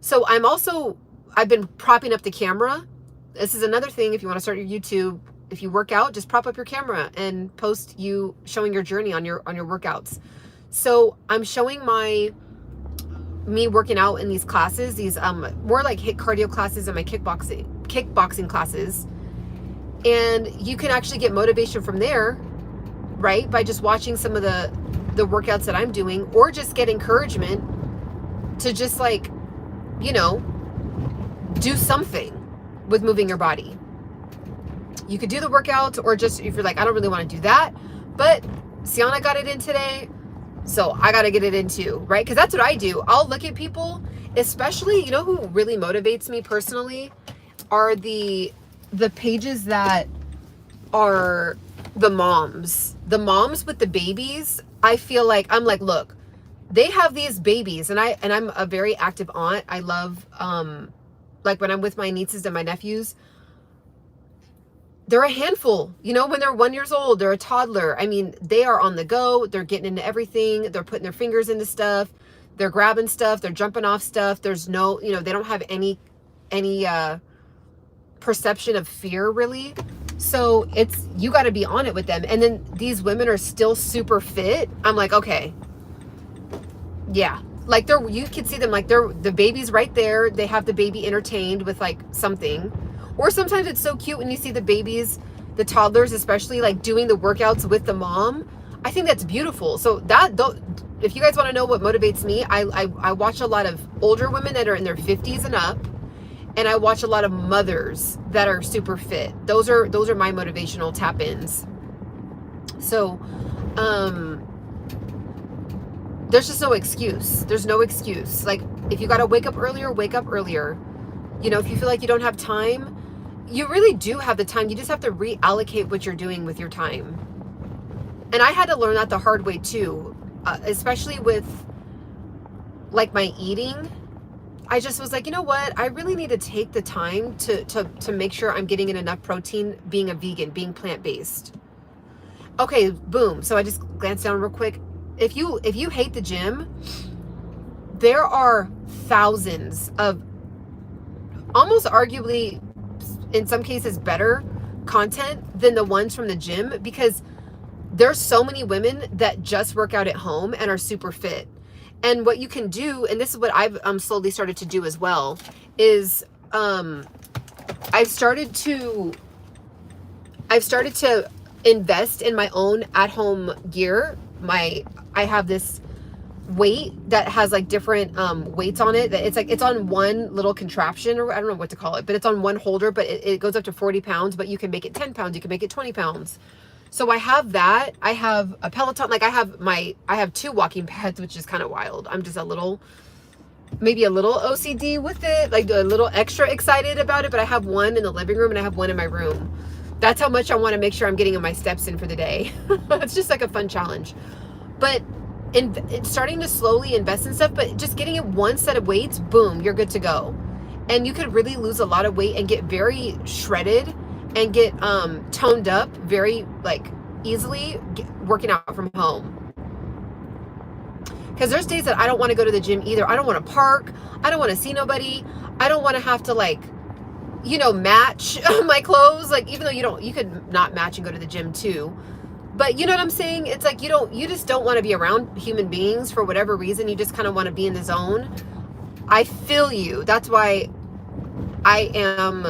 So I've been propping up the camera. This is another thing. If you want to start your YouTube, if you work out, just prop up your camera and post you showing your journey on your workouts. So I'm showing me working out in these classes, these more like HIIT cardio classes and my kickboxing classes. And you can actually get motivation from there, right? By just watching some of the workouts that I'm doing, or just get encouragement to just like, you know, do something with moving your body. You could do the workouts, or just if you're like, I don't really want to do that, but Ciana got it in today, so I got to get it in too, right? Because that's what I do. I'll look at people, especially, you know, who really motivates me personally are the pages that are the moms with the babies. I feel like I'm like, look, they have these babies, and I'm a very active aunt. I love, like when I'm with my nieces and my nephews, they're a handful, you know, when they're 1 year old, they're a toddler. I mean, they are on the go. They're getting into everything. They're putting their fingers into stuff. They're grabbing stuff. They're jumping off stuff. There's no, you know, they don't have any perception of fear really. So you got to be on it with them. And then these women are still super fit. I'm like, okay, yeah. Like you can see them, like the baby's right there. They have the baby entertained with like something. Or sometimes it's so cute when you see the babies, the toddlers especially, like doing the workouts with the mom. I think that's beautiful. So if you guys want to know what motivates me, I watch a lot of older women that are in their 50s and up, and I watch a lot of mothers that are super fit. Those are my motivational tap-ins. So there's just no excuse. There's no excuse. Like if you got to wake up earlier, wake up earlier. You know, if you feel like you don't have time, you really do have the time. You just have to reallocate what you're doing with your time. And I had to learn that the hard way too, especially with like my eating. I just was like, you know what? I really need to take the time to make sure I'm getting in enough protein being a vegan, being plant-based. Okay, boom. So I just glanced down real quick. If you hate the gym, there are thousands of almost arguably in some cases better content than the ones from the gym, because there's so many women that just work out at home and are super fit. And what you can do, and this is what I've slowly started to do as well, is I've started to invest in my own at-home gear. I have this weight that has like different weights on it. It's on one little contraption, or I don't know what to call it, but it's on one holder, but it goes up to 40 pounds, but you can make it 10 pounds, you can make it 20 pounds. So I have that. I have a Peloton. Like I have 2 walking pads, which is kind of wild. I'm just maybe a little OCD with it, like a little extra excited about it, but I have one in the living room and I have one in my room. That's how much I want to make sure I'm getting my steps in for the day. It's just like a fun challenge. But it's starting to slowly invest in stuff, but just getting it one set of weights, boom, you're good to go. And you could really lose a lot of weight and get very shredded and get toned up very like easily working out from home. Because there's days that I don't want to go to the gym either. I don't want to park. I don't want to see nobody. I don't want to have to like, you know, match my clothes. Like even though you could not match and go to the gym too. But you know what I'm saying? It's like you just don't want to be around human beings for whatever reason. You just kind of want to be in the zone. I feel you. That's why I am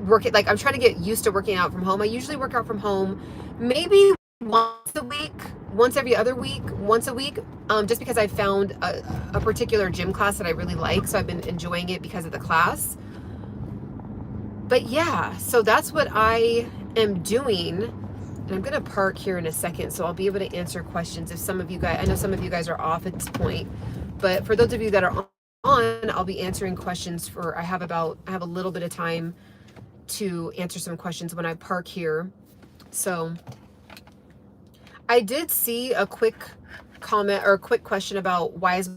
working, like I'm trying to get used to working out from home. I usually work out from home maybe once a week, once every other week, once a week, just because I found a particular gym class that I really like. So I've been enjoying it because of the class. But yeah, so that's what I am doing. And I'm going to park here in a second, so I'll be able to answer questions. If some of you guys, I know some of you guys are off at this point, but for those of you that are on, I'll be answering questions I have a little bit of time to answer some questions when I park here. So I did see a quick comment or a quick question about why is my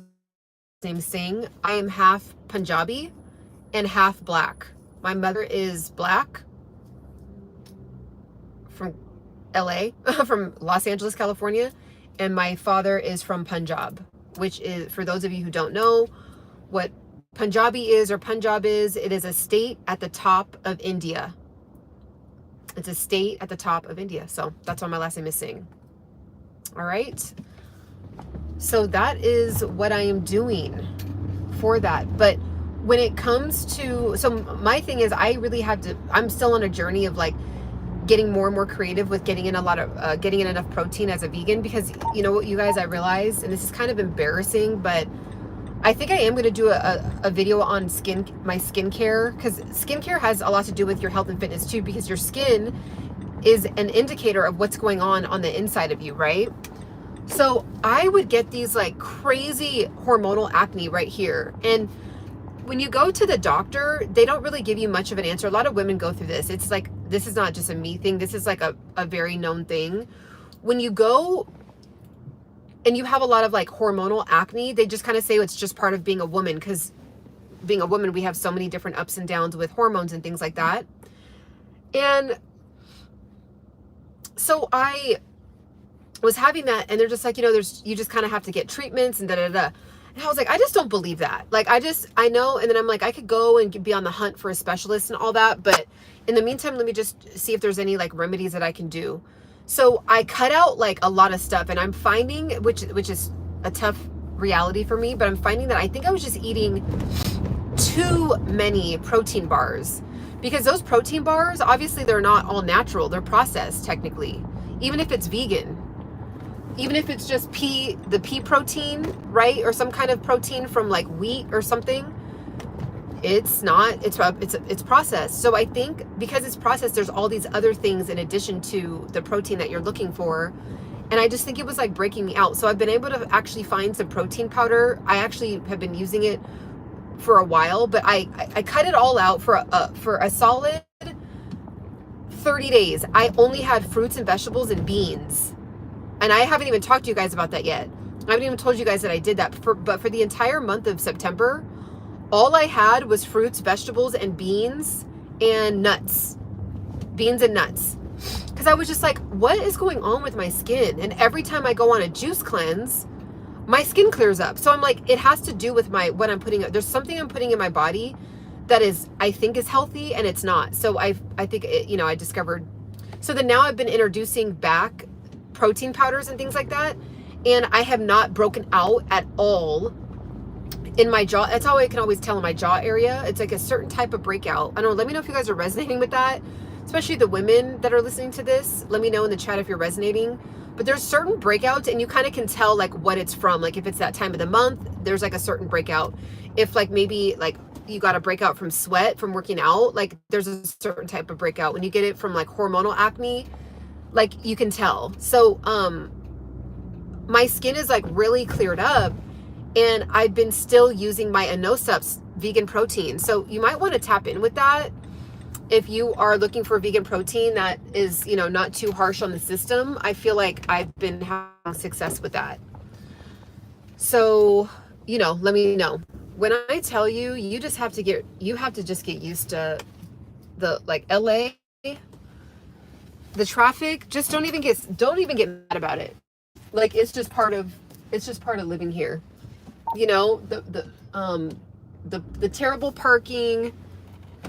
name Singh. I am half Punjabi and half black. My mother is black from LA, from Los Angeles, California, and my father is from Punjab, which is, for those of you who don't know what Punjabi is or Punjab is, it is a state at the top of India. It's a state at the top of India. So that's why my last name is Singh. All right. So that is what I am doing for that. But when it comes to, so my thing is, I really have to, I'm still on a journey of like getting more and more creative with getting in a lot of, getting in enough protein as a vegan, because you know what, you guys, I realized, and this is kind of embarrassing, but I think I am going to do a video on my skincare, because skincare has a lot to do with your health and fitness too, because your skin is an indicator of what's going on the inside of you, right? So I would get these like crazy hormonal acne right here. And when you go to the doctor, they don't really give you much of an answer. A lot of women go through this. It's like, this is not just a me thing. This is like a very known thing. When you go and you have a lot of like hormonal acne, they just kind of say it's just part of being a woman, because being a woman, we have so many different ups and downs with hormones and things like that. And so I was having that, and they're just like, you know, you just kind of have to get treatments and da-da-da. And I was like, I just don't believe that. Like, I know. And then I'm like, I could go and be on the hunt for a specialist and all that. But in the meantime, let me just see if there's any like remedies that I can do. So I cut out like a lot of stuff, and I'm finding, which is a tough reality for me, but I'm finding that I think I was just eating too many protein bars, because those protein bars, obviously they're not all natural. They're processed technically, even if it's vegan, even if it's just the pea protein, right? Or some kind of protein from like wheat or something. It's not, it's processed. So I think because it's processed, there's all these other things in addition to the protein that you're looking for. And I just think it was like breaking me out. So I've been able to actually find some protein powder. I actually have been using it for a while, but I cut it all out for a solid 30 days. I only had fruits and vegetables and beans. And I haven't even talked to you guys about that yet. I haven't even told you guys that I did that. But for the entire month of September, all I had was fruits, vegetables, and beans and nuts. Beans and nuts. Because I was just like, what is going on with my skin? And every time I go on a juice cleanse, my skin clears up. So I'm like, it has to do with what I'm putting. There's something I'm putting in my body that is, I think, is healthy, and it's not. So I think, I discovered. So then now I've been introducing back protein powders and things like that. And I have not broken out at all in my jaw. That's how I can always tell in my jaw area. It's like a certain type of breakout. I don't know. Let me know if you guys are resonating with that, especially the women that are listening to this. Let me know in the chat if you're resonating. But there's certain breakouts, and you kind of can tell like what it's from. Like if it's that time of the month, there's like a certain breakout. If like maybe like you got a breakout from sweat, from working out, like there's a certain type of breakout. When you get it from like hormonal acne, like you can tell. So my skin is like really cleared up. And I've been still using my Inno Supps vegan protein. So you might want to tap in with that if you are looking for vegan protein that is, not too harsh on the system. I feel like I've been having success with that. So, let me know. When I tell you, you have to just get used to the like LA, the traffic. Just don't even get mad about it. Like it's just part of living here. The terrible parking,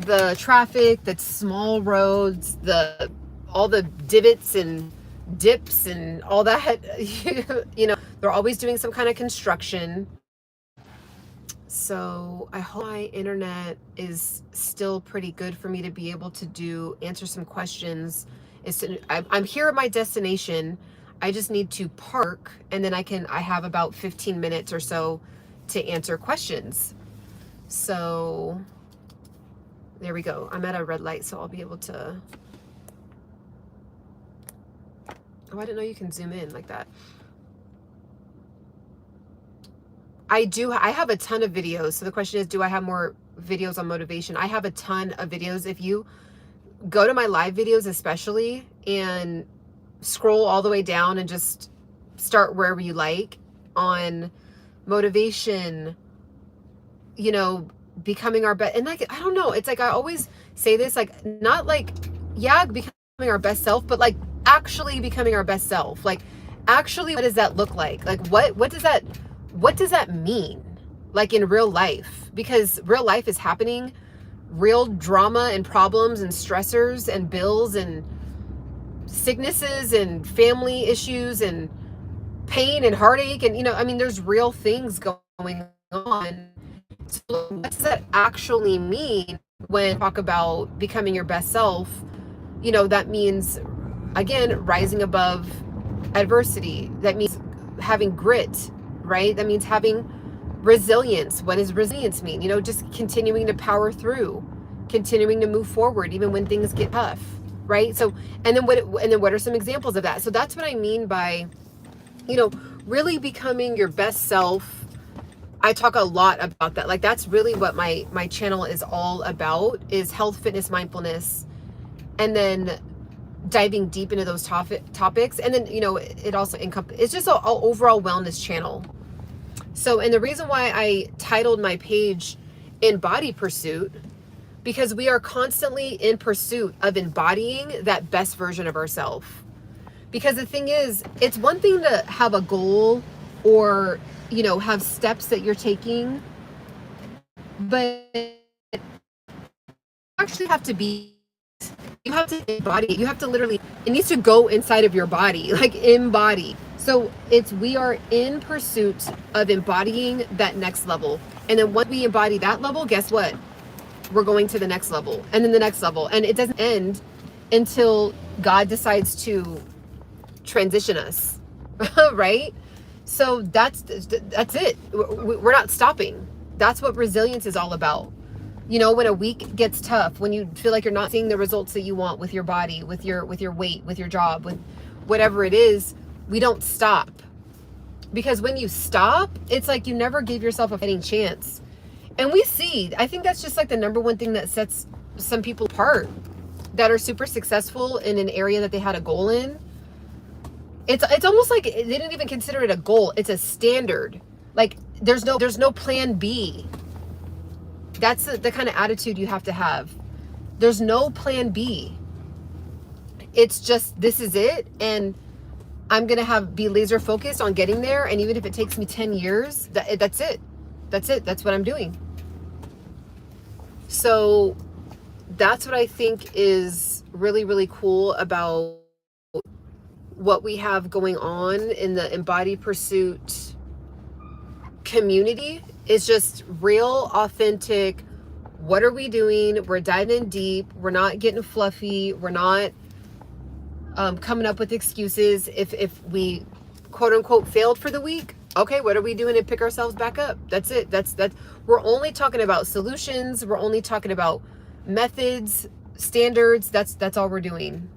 the traffic, the small roads, all the divots and dips and all that, they're always doing some kind of construction. So I hope my internet is still pretty good for me to be able to answer some questions. I'm here at my destination. I just need to park, and then I have about 15 minutes or so to answer questions. So there we go. I'm at a red light, so I'll be able to. Oh, I didn't know you can zoom in like that. I have a ton of videos. So the question is, do I have more videos on motivation? I have a ton of videos. If you go to my live videos especially and scroll all the way down and just start wherever you like on motivation, you know, becoming our best. And like, I don't know, it's like I always say this, like, not like, yeah, becoming our best self, but like actually becoming our best self. Like, actually, what does that look like? Like, what does that mean? Like in real life? Because real life is happening. Real drama and problems and stressors and bills and sicknesses and family issues and pain and heartache. And, you know, I mean, there's real things going on. So what does that actually mean when talk about becoming your best self? You know, that means, again, rising above adversity. That means having grit, right? That means having resilience. What does resilience mean? You know, just continuing to power through, continuing to move forward, even when things get tough, right? So, and then what are some examples of that? So that's what I mean by, you know, really becoming your best self. I talk a lot about that. Like, that's really what my channel is all about, is health, fitness, mindfulness, and then diving deep into those topics. And then, you know, it also it's just an overall wellness channel. So, and the reason why I titled my page Embody Pursuit, because we are constantly in pursuit of embodying that best version of ourselves. Because the thing is, it's one thing to have a goal or, you know, have steps that you're taking, but you actually have to you have to embody it. You have to literally, it needs to go inside of your body, like embody. So we are in pursuit of embodying that next level. And then once we embody that level, guess what? We're going to the next level, and then the next level. And it doesn't end until God decides to transition us, right? So that's it. We're not stopping. That's what resilience is all about. You know, when a week gets tough, when you feel like you're not seeing the results that you want with your body, with your weight, with your job, with whatever it is, we don't stop. Because when you stop, it's like you never gave yourself a fighting chance. And we see, I think that's just like the number one thing that sets some people apart that are super successful in an area that they had a goal in. It's almost like they didn't even consider it a goal. It's a standard. Like there's no plan B. That's the kind of attitude you have to have. There's no plan B. It's just, this is it. And I'm going to be laser focused on getting there. And even if it takes me 10 years, that's it. That's it. That's what I'm doing. So that's what I think is really, really cool about what we have going on in the Embody Pursuit community. Is just real, authentic. What are we doing? We're diving in deep. We're not getting fluffy. We're not coming up with excuses. If we quote unquote failed for the week, okay, what are we doing to pick ourselves back up? That's it. That's we're only talking about solutions. We're only talking about methods, standards. That's all we're doing.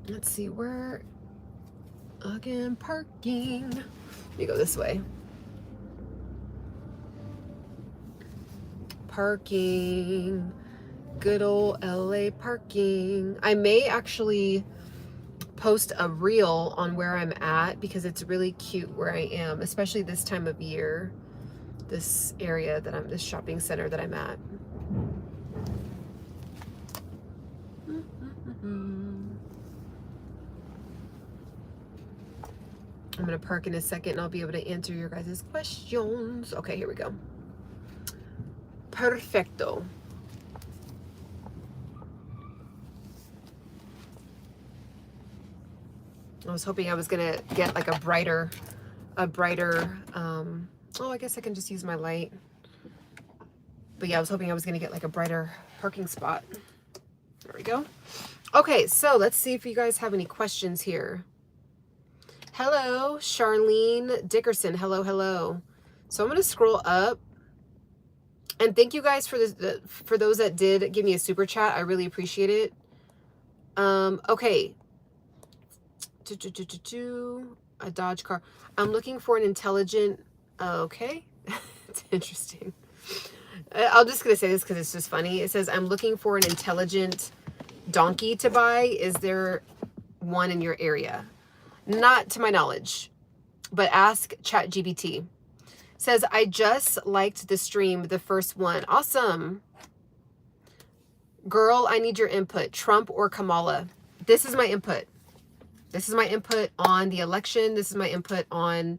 Let's see, where again, parking. Let me go this way. Parking. Good old LA parking. I may actually post a reel on where I'm at because it's really cute where I am, especially this time of year. This area this shopping center that I'm at. I'm going to park in a second and I'll be able to answer your guys' questions. Okay, here we go. Perfecto. I was hoping I was going to get like a brighter, oh, I guess I can just use my light. But yeah, I was hoping I was going to get like a brighter parking spot. There we go. Okay, so let's see if you guys have any questions here. Hello, Charlene Dickerson. Hello, hello. So I'm going to scroll up. And thank you guys for this, for those that did give me a super chat. I really appreciate it. Okay. A Dodge car. I'm looking for an intelligent. Okay. It's interesting. I'm just going to say this because it's just funny. It says, I'm looking for an intelligent donkey to buy? Is there one in your area? Not to my knowledge, but ask ChatGPT. Says, I just liked the stream, the first one. Awesome. Girl, I need your input. Trump or Kamala? This is my input. This is my input on the election. This is my input on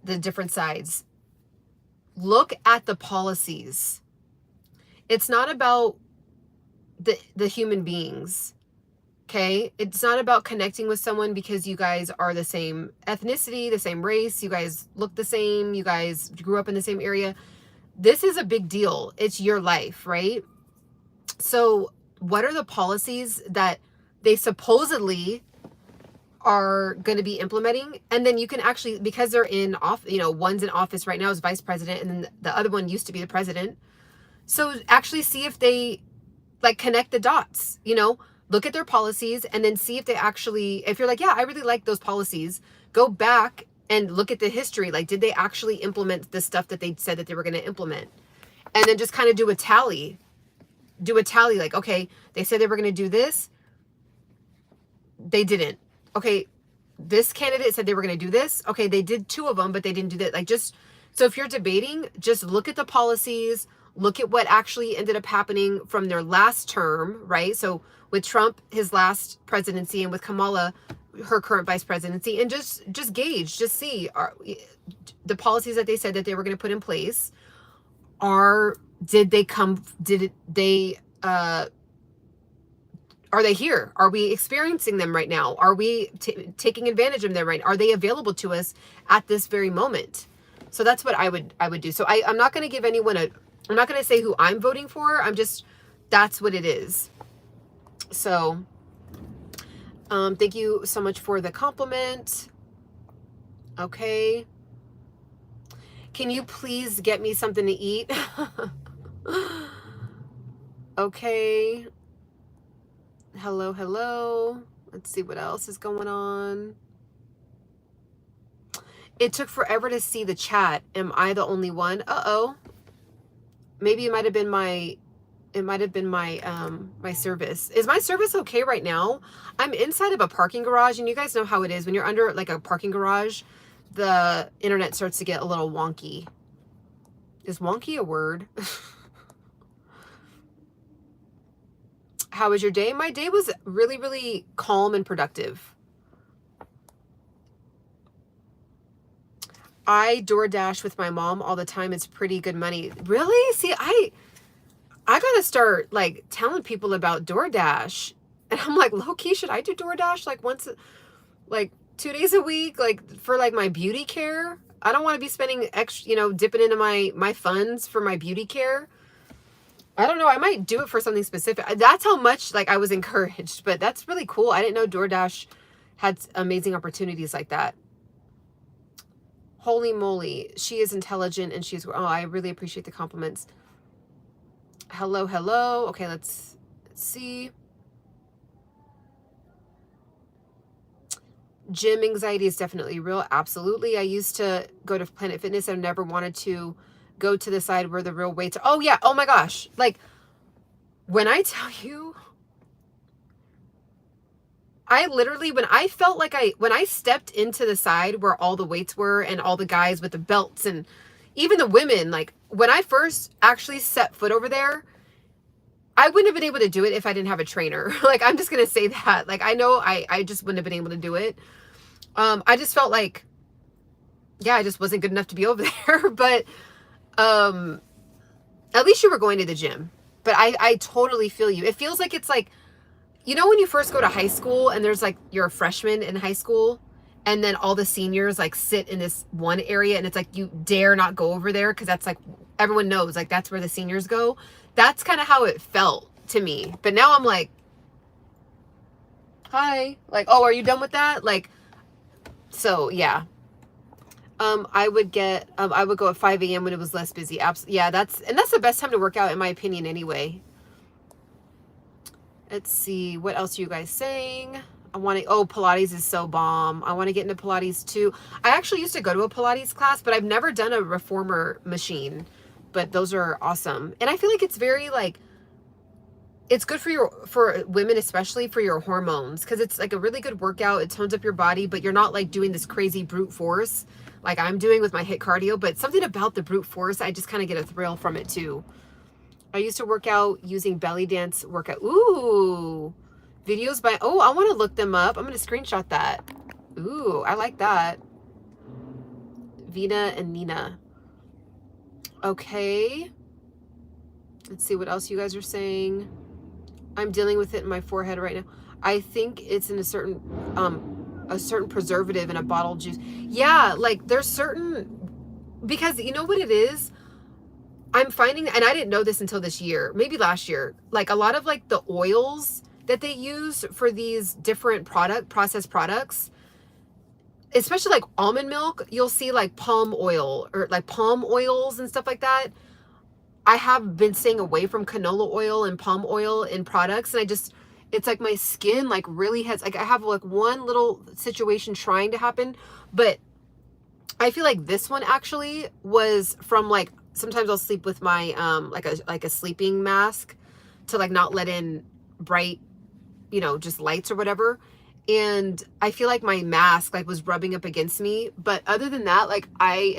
the different sides. Look at the policies. It's not about the human beings. Okay? It's not about connecting with someone because you guys are the same ethnicity, the same race, you guys look the same, you guys grew up in the same area. This is a big deal. It's your life, right? So what are the policies that they supposedly are going to be implementing? And then you can actually, because they're in off, you know, one's in office right now as vice president, and then the other one used to be the president. So actually see if they like connect the dots, you know, look at their policies and then see if they actually, if you're like, yeah, I really like those policies, go back and look at the history. Like, did they actually implement the stuff that they said that they were going to implement? And then just kind of do a tally. Like, okay, they said they were going to do this. They didn't. Okay, this candidate said they were going to do this. Okay, they did 2 of them, but they didn't do that. Like, just, so if you're debating, just look at the policies, look at what actually ended up happening from their last term, right? So with Trump, his last presidency, and with Kamala, her current vice presidency, and just gauge, just see, are the policies that they said that they were going to put in place, are they here? Are we experiencing them right now? Are we taking advantage of them right now? Are they available to us at this very moment? So that's what I would do. So I'm not going to give anyone I'm not going to say who I'm voting for. That's what it is. So, thank you so much for the compliment. Okay. Can you please get me something to eat? Okay. Hello. Let's see what else is going on. It took forever to see the chat. Am I the only one? Uh-oh. Maybe it might have been my my service. Is my service okay right now? I'm inside of a parking garage, and you guys know how it is when you're under like a parking garage, the internet starts to get a little wonky. Is wonky a word? How was your day? My day was really, really calm and productive. I DoorDash with my mom all the time. It's pretty good money. Really? See, I gotta start like telling people about DoorDash. And I'm like, low key, should I do DoorDash like once, like 2 days a week, like for like my beauty care? I don't want to be spending extra, you know, dipping into my funds for my beauty care. I don't know. I might do it for something specific. That's how much like I was encouraged, but that's really cool. I didn't know DoorDash had amazing opportunities like that. Holy moly. She is intelligent and she's, oh, I really appreciate the compliments. Hello. Okay, let's see. Gym anxiety is definitely real. Absolutely. I used to go to Planet Fitness and never wanted to go to the side where the real weights are. Oh yeah. Oh my gosh. Like when I tell you, I literally, when I felt like when I stepped into the side where all the weights were and all the guys with the belts and even the women, like when I first actually set foot over there, I wouldn't have been able to do it if I didn't have a trainer. Like, I'm just going to say that. Like, I know I just wouldn't have been able to do it. I just felt like, yeah, I just wasn't good enough to be over there. But at least you were going to the gym. But I totally feel you. It feels like it's like, you know, when you first go to high school and there's like, you're a freshman in high school and then all the seniors like sit in this one area and it's like, you dare not go over there because that's like, everyone knows like that's where the seniors go. That's kind of how it felt to me. But now I'm like, hi, like, oh, are you done with that? Like, so yeah. I would go at 5 a.m. when it was less busy. Yeah, that's the best time to work out in my opinion anyway. Let's see, what else are you guys saying? Pilates is so bomb. I want to get into Pilates too. I actually used to go to a Pilates class, but I've never done a reformer machine, but those are awesome. And I feel like it's very like, it's good for women, especially for your hormones, because it's like a really good workout. It tones up your body, but you're not like doing this crazy brute force like I'm doing with my HIIT cardio. But something about the brute force, I just kind of get a thrill from it too. I used to work out using belly dance workout. Ooh, videos by, oh, I want to look them up. I'm going to screenshot that. Ooh, I like that. Vina and Nina. Okay. Let's see what else you guys are saying. I'm dealing with it in my forehead right now. I think it's in a certain preservative in a bottled juice. Yeah, like there's certain, because you know what it is? I'm finding, and I didn't know this until this year, maybe last year, like a lot of like the oils that they use for these different processed products, especially like almond milk, you'll see like palm oil or like palm oils and stuff like that. I have been staying away from canola oil and palm oil in products, and it's like my skin like really has, like I have like one little situation trying to happen, but I feel like this one actually was from like, sometimes I'll sleep with my like a sleeping mask to like not let in bright, just lights or whatever. And I feel like my mask like was rubbing up against me, but other than that, like I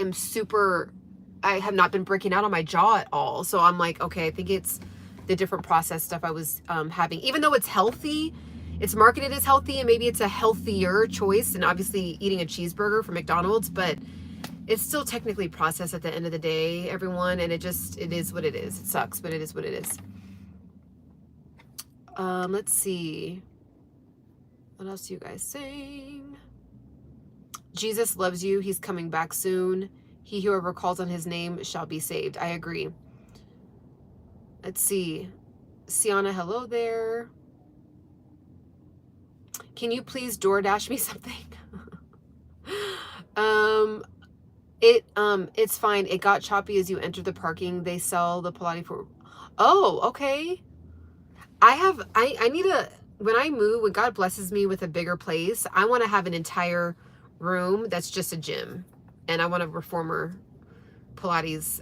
have not been breaking out on my jaw at all. So I'm like, okay, I think it's the different processed stuff I was having. Even though it's healthy, it's marketed as healthy, and maybe it's a healthier choice than obviously eating a cheeseburger from McDonald's, but it's still technically processed at the end of the day, everyone. And it is what it is. It sucks, but it is what it is. Let's see. What else are you guys saying? Jesus loves you. He's coming back soon. He whoever calls on his name shall be saved. I agree. Let's see. Ciana, hello there. Can you please DoorDash me something? It's fine. It got choppy as you entered the parking. They sell the Pilates for. Oh, okay. I need when I move, when God blesses me with a bigger place, I want to have an entire room that's just a gym. And I want a reformer Pilates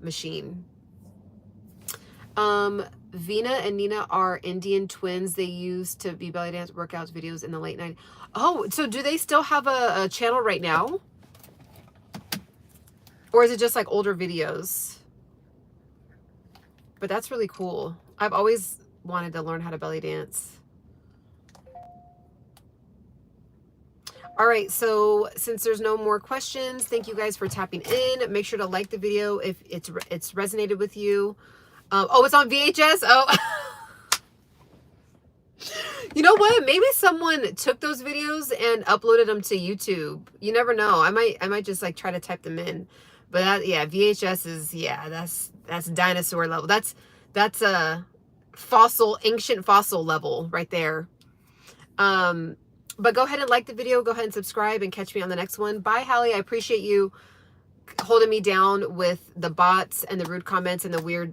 machine. Vina and Nina are Indian twins. They used to be belly dance workouts videos in the late 90s. Oh, so do they still have a channel right now? Or is it just like older videos? But that's really cool. I've always wanted to learn how to belly dance. All right, so since there's no more questions, thank you guys for tapping in. Make sure to like the video if it's resonated with you. Oh, it's on VHS? Oh. You know what? Maybe someone took those videos and uploaded them to YouTube. You never know. I might just like try to type them in. But yeah, VHS is, yeah, that's dinosaur level. That's a ancient fossil level right there. But go ahead and like the video. Go ahead and subscribe and catch me on the next one. Bye, Hallie. I appreciate you holding me down with the bots and the rude comments and the weird,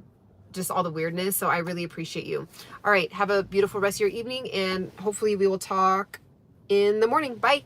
just all the weirdness. So I really appreciate you. All right. Have a beautiful rest of your evening, and hopefully we will talk in the morning. Bye.